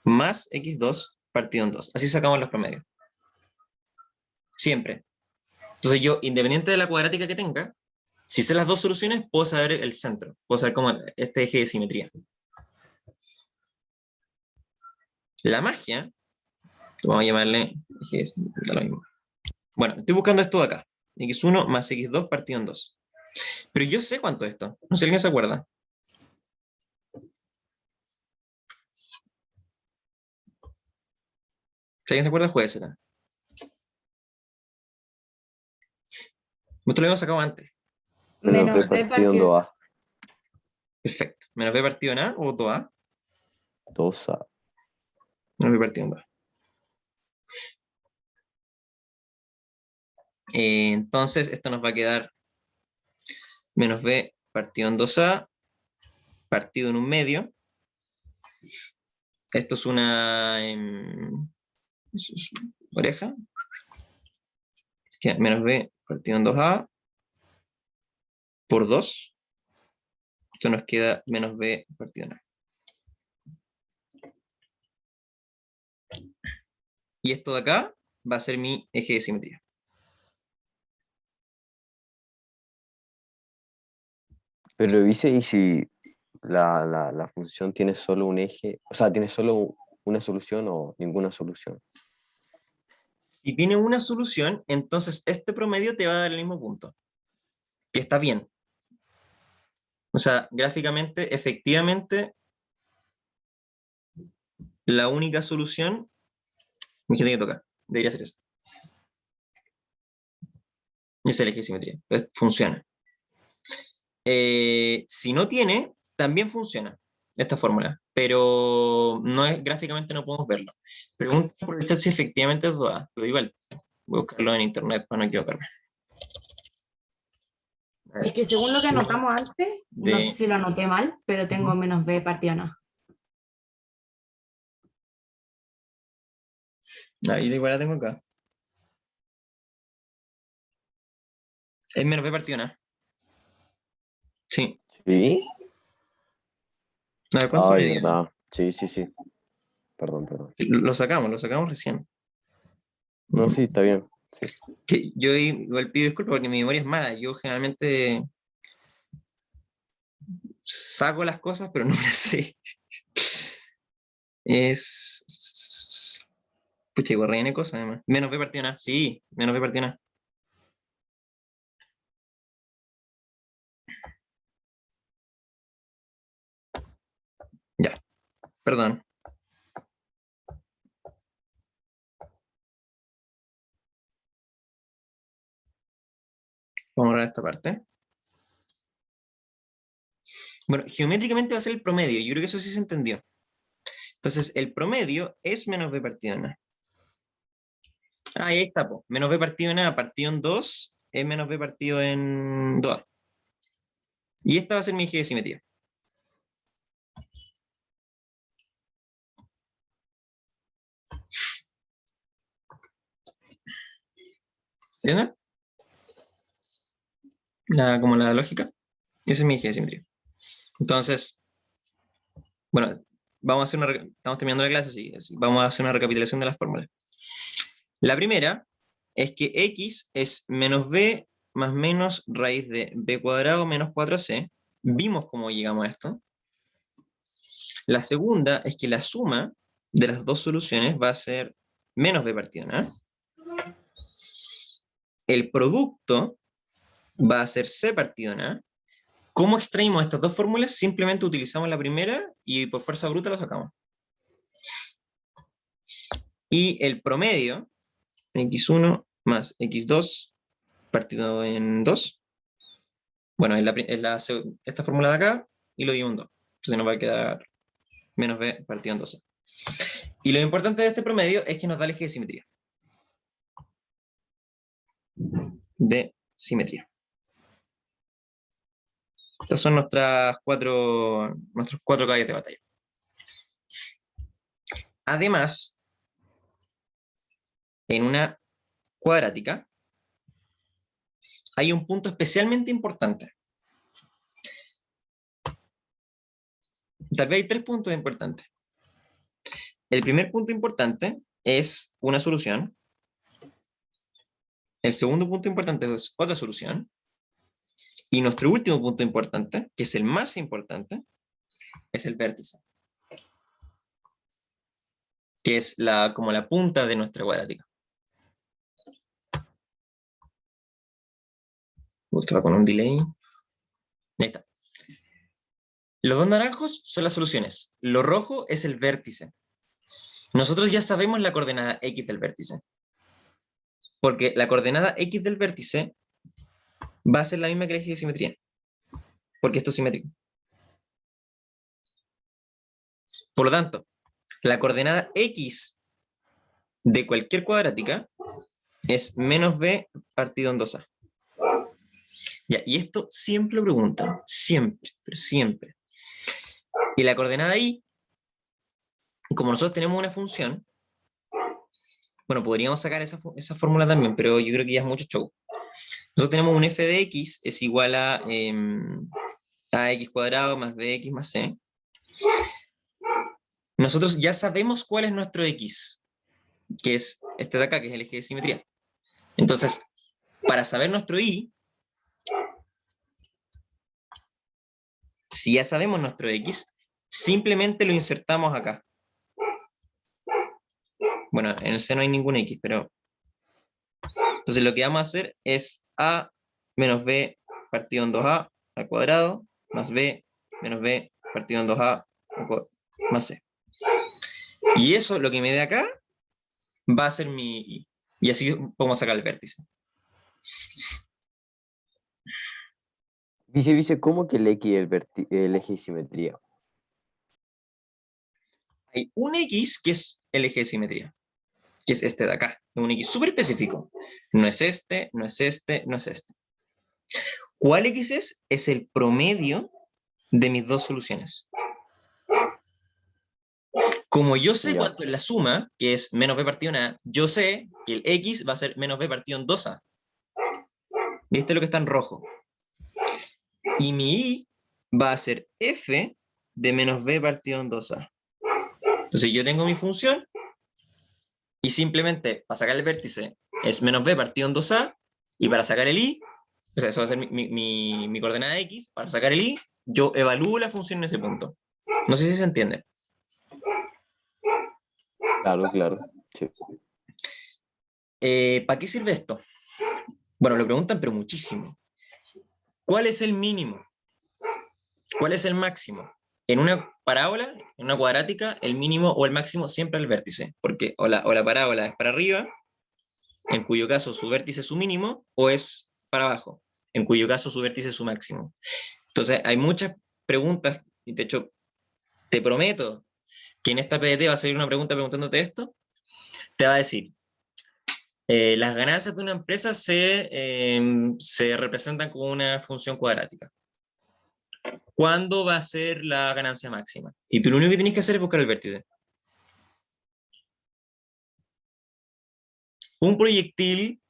más x2 partido en 2. Así sacamos los promedios. Siempre. Entonces yo, independiente de la cuadrática que tenga, si sé las dos soluciones, puedo saber el centro. Puedo saber cómo este eje de simetría. La magia, vamos a llamarle eje de simetría, da lo mismo. Bueno, estoy buscando esto de acá. x1 más x2 partido en 2. Pero yo sé cuánto es esto. No sé si alguien se acuerda. Si alguien se acuerda, jueguesela. Esto lo habíamos sacado antes. Menos Menos b b partido en partido. 2a. Perfecto. Menos b partido en a o 2a. 2a. Menos b partido en 2. Entonces, esto nos va a quedar menos b partido en 2a, partido en un medio. Esto es una oreja. Queda menos b partido en 2a por 2. Esto nos queda menos b partido en a. Y esto de acá va a ser mi eje de simetría. Pero dice, ¿y si la función tiene solo un eje? O sea, ¿tiene solo una solución o ninguna solución? Si tiene una solución, entonces este promedio te va a dar el mismo punto. Que está bien. O sea, gráficamente, efectivamente, la única solución, mi gente que toca, debería ser esa. Y es el eje de simetría. Entonces, funciona. Si no tiene, también funciona esta fórmula, pero no es, gráficamente no podemos verlo. Pregunta por el chat si efectivamente es 2A. Lo digo al, voy a buscarlo en internet para no equivocarme. A ver, Es que según lo que anotamos antes, no sé de, si lo anoté mal, pero tengo menos b partido en a. ahí igual la tengo acá. Es menos B partido en A. Sí. ¿Sí? A ver, ¿cuánto Ay, me dio? verdad. Sí, sí, sí. Perdón, perdón. Lo sacamos recién. No, sí, está bien. Sí. Que yo igual pido disculpas porque mi memoria es mala. Yo generalmente saco las cosas, pero no me las sé. Es. Pucha, igual rellené cosas además. Menos B partido en A. Sí, menos B partido en A. Ya, perdón. Vamos a borrar esta parte. Bueno, geométricamente va a ser el promedio. Yo creo que eso sí se entendió. Entonces, el promedio es menos B partido en A. Ah, y ahí está, po. Menos B partido en A partido en 2 es menos B partido en 2A. Y esta va a ser mi eje de simetría. ¿Entienden? Como la lógica. Ese es mi eje de simetría. Entonces, bueno, estamos terminando la clase, así vamos a hacer una recapitulación de las fórmulas. La primera es que x es menos b más menos raíz de b cuadrado menos 4c. Vimos cómo llegamos a esto. La segunda es que la suma de las dos soluciones va a ser menos b partido en a. El producto va a ser c partido en a. ¿Cómo extraímos estas dos fórmulas? Simplemente utilizamos la primera y por fuerza bruta la sacamos. Y el promedio, x1 más x2 partido en 2. Bueno, esta fórmula de acá y lo divido en 2. Entonces nos va a quedar menos b partido en 2. Y lo importante de este promedio es que nos da el eje de simetría. De simetría. Estas son nuestros cuatro caballos de batalla. Además, en una cuadrática hay un punto especialmente importante. Tal vez hay 3 puntos importantes. El primer punto importante es una solución. El segundo punto importante es otra solución. Y nuestro último punto importante, que es el más importante, es el vértice. Que es como la punta de nuestra cuadrática. Esto va con un delay. Ahí está. Los dos naranjos son las soluciones. Lo rojo es el vértice. Nosotros ya sabemos la coordenada x del vértice. Porque la coordenada x del vértice va a ser la misma que el eje de simetría. Porque esto es simétrico. Por lo tanto, la coordenada x de cualquier cuadrática es menos b partido en 2a. Ya, y esto siempre lo preguntan. Siempre, pero siempre. Y la coordenada y, como nosotros tenemos una función, bueno, podríamos sacar esa fórmula también, pero yo creo que ya es mucho show. Nosotros tenemos un f de x es igual a x cuadrado más bx más c. Nosotros ya sabemos cuál es nuestro x, que es este de acá, que es el eje de simetría. Entonces, para saber nuestro y, si ya sabemos nuestro x, simplemente lo insertamos acá. Bueno, en el C no hay ningún x, pero... Entonces lo que vamos a hacer es a menos b partido en 2a al cuadrado, más b menos b partido en 2a más c. Y eso, lo que me dé acá, va a ser mi y. Y así podemos sacar el vértice. Dice, ¿cómo que el X es el eje de simetría? Hay un x que es el eje de simetría, que es este de acá, un x súper específico. No es este, no es este, no es este. ¿Cuál x es? Es el promedio de mis dos soluciones. Como yo sé cuánto es la suma, que es menos b partido en a, yo sé que el x va a ser menos b partido en 2a. Y este es lo que está en rojo. Y mi y va a ser f de menos b partido en 2a. Entonces yo tengo mi función y simplemente para sacar el vértice es menos b partido en 2a, y para sacar el y, o sea, eso va a ser mi coordenada x, para sacar el y, yo evalúo la función en ese punto. No sé si se entiende. Claro, claro. Sí. ¿Para qué sirve esto? Bueno, lo preguntan, pero muchísimo. ¿Cuál es el mínimo? ¿Cuál es el máximo? En una parábola, en una cuadrática, el mínimo o el máximo siempre es el vértice, porque o la parábola es para arriba, en cuyo caso su vértice es su mínimo, o es para abajo, en cuyo caso su vértice es su máximo. Entonces, hay muchas preguntas, y de hecho, te prometo que en esta PDT va a salir una pregunta preguntándote esto, te va a decir, las ganancias de una empresa se representan con una función cuadrática. ¿Cuándo va a ser la ganancia máxima? Y tú lo único que tienes que hacer es buscar el vértice. Un proyectil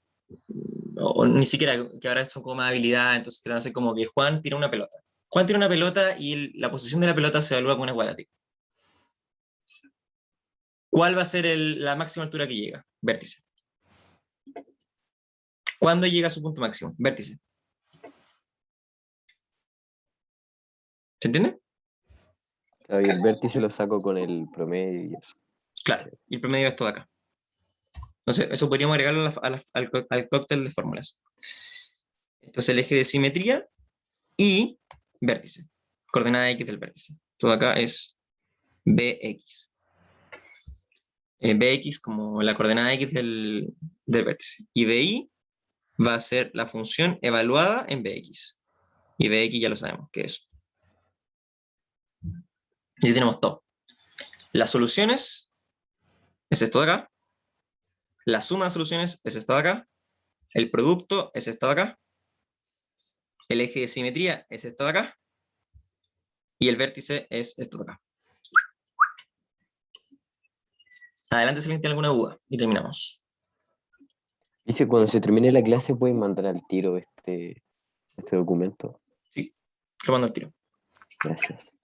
o ni siquiera, que ahora son como más habilidad, entonces te van a hacer como que Juan tira una pelota. Juan tira una pelota y la posición de la pelota se evalúa con una cuadrática. ¿Cuál va a ser la máxima altura que llega? Vértice. ¿Cuándo llega a su punto máximo? Vértice. ¿Se entiende? Claro, y el vértice lo saco con el promedio y eso. Claro, y el promedio es todo acá. Entonces, eso podríamos agregarlo al cóctel de fórmulas. Esto es el eje de simetría y vértice. Coordenada X del vértice. Todo acá es Bx. Bx como la coordenada X del vértice. Y Bi va a ser la función evaluada en Bx. Y Bx ya lo sabemos que es. Y tenemos todo. Las soluciones es esto de acá. La suma de soluciones es esto de acá. El producto es esto de acá. El eje de simetría es esto de acá. Y el vértice es esto de acá. Adelante si alguien tiene alguna duda. Y terminamos. Dice, cuando se termine la clase pueden mandar al tiro este documento. Sí, lo mando al tiro. Gracias.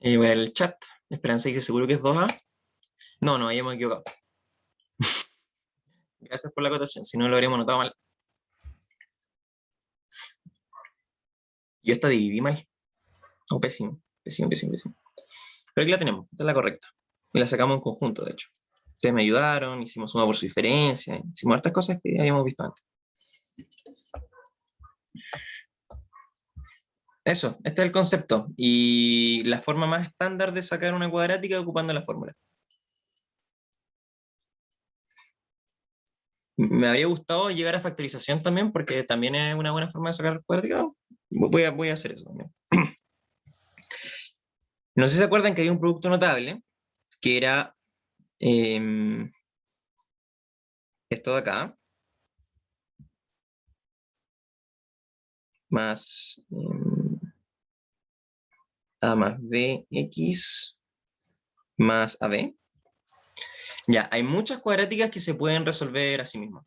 Voy a ver el chat. Esperanza dice, ¿seguro que es 2A? No, ahí hemos equivocado. Gracias por la acotación, si no lo habríamos notado mal. Yo esta dividí mal. Oh, pésimo. Pero aquí la tenemos, esta es la correcta. Y la sacamos en conjunto, de hecho. Ustedes me ayudaron, hicimos suma por su diferencia, hicimos hartas cosas que ya habíamos visto antes. Eso, este es el concepto. Y la forma más estándar de sacar una cuadrática es ocupando la fórmula. Me habría gustado llegar a factorización también, porque también es una buena forma de sacar cuadrática. Voy a hacer eso también. No sé si se acuerdan que había un producto notable, que era esto de acá, más A más Bx más AB. Ya, hay muchas cuadráticas que se pueden resolver a sí mismas.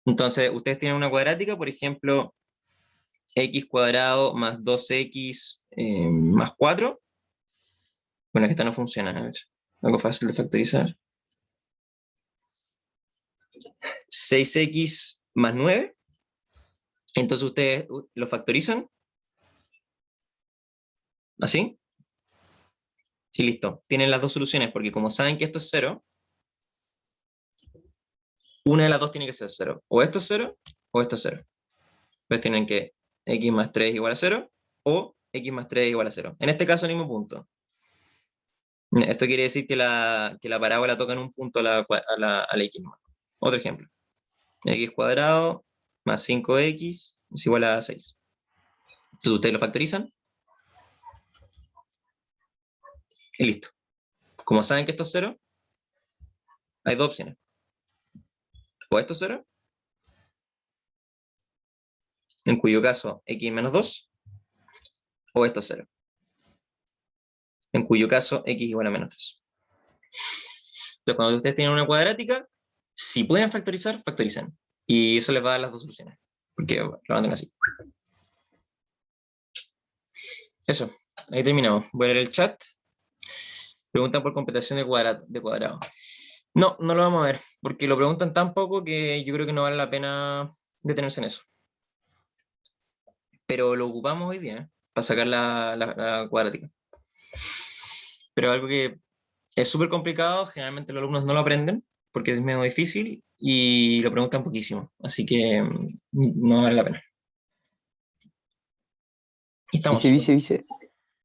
Entonces, ustedes tienen una cuadrática, por ejemplo, x cuadrado más 2x más 4. Bueno, que esta no funciona, a ver, algo fácil de factorizar. 6x más 9. Entonces ustedes lo factorizan. ¿Así? Y listo. Tienen las dos soluciones, porque como saben que esto es 0, una de las dos tiene que ser 0. O esto es 0, o esto es 0. Entonces tienen que x más 3 igual a 0, o x más 3 igual a 0. En este caso, el mismo punto. Esto quiere decir que la parábola toca en un punto a la x más. Otro ejemplo. X cuadrado más 5x es igual a 6. Entonces ustedes lo factorizan. Y listo. Como saben que esto es 0, hay dos opciones. O esto es 0, en cuyo caso x menos 2, o esto es 0, en cuyo caso x igual a menos 3. Entonces, cuando ustedes tienen una cuadrática, si pueden factorizar, factoricen. Y eso les va a dar las dos soluciones, porque lo van a tener así. Eso, ahí terminamos. Voy a leer el chat. Preguntan por completación de cuadrado. No lo vamos a ver, porque lo preguntan tan poco que yo creo que no vale la pena detenerse en eso. Pero lo ocupamos hoy día, para sacar la cuadrática. Pero algo que es súper complicado, generalmente los alumnos no lo aprenden, porque es medio difícil, y lo preguntan poquísimo. Así que no vale la pena. Estamos. Dice,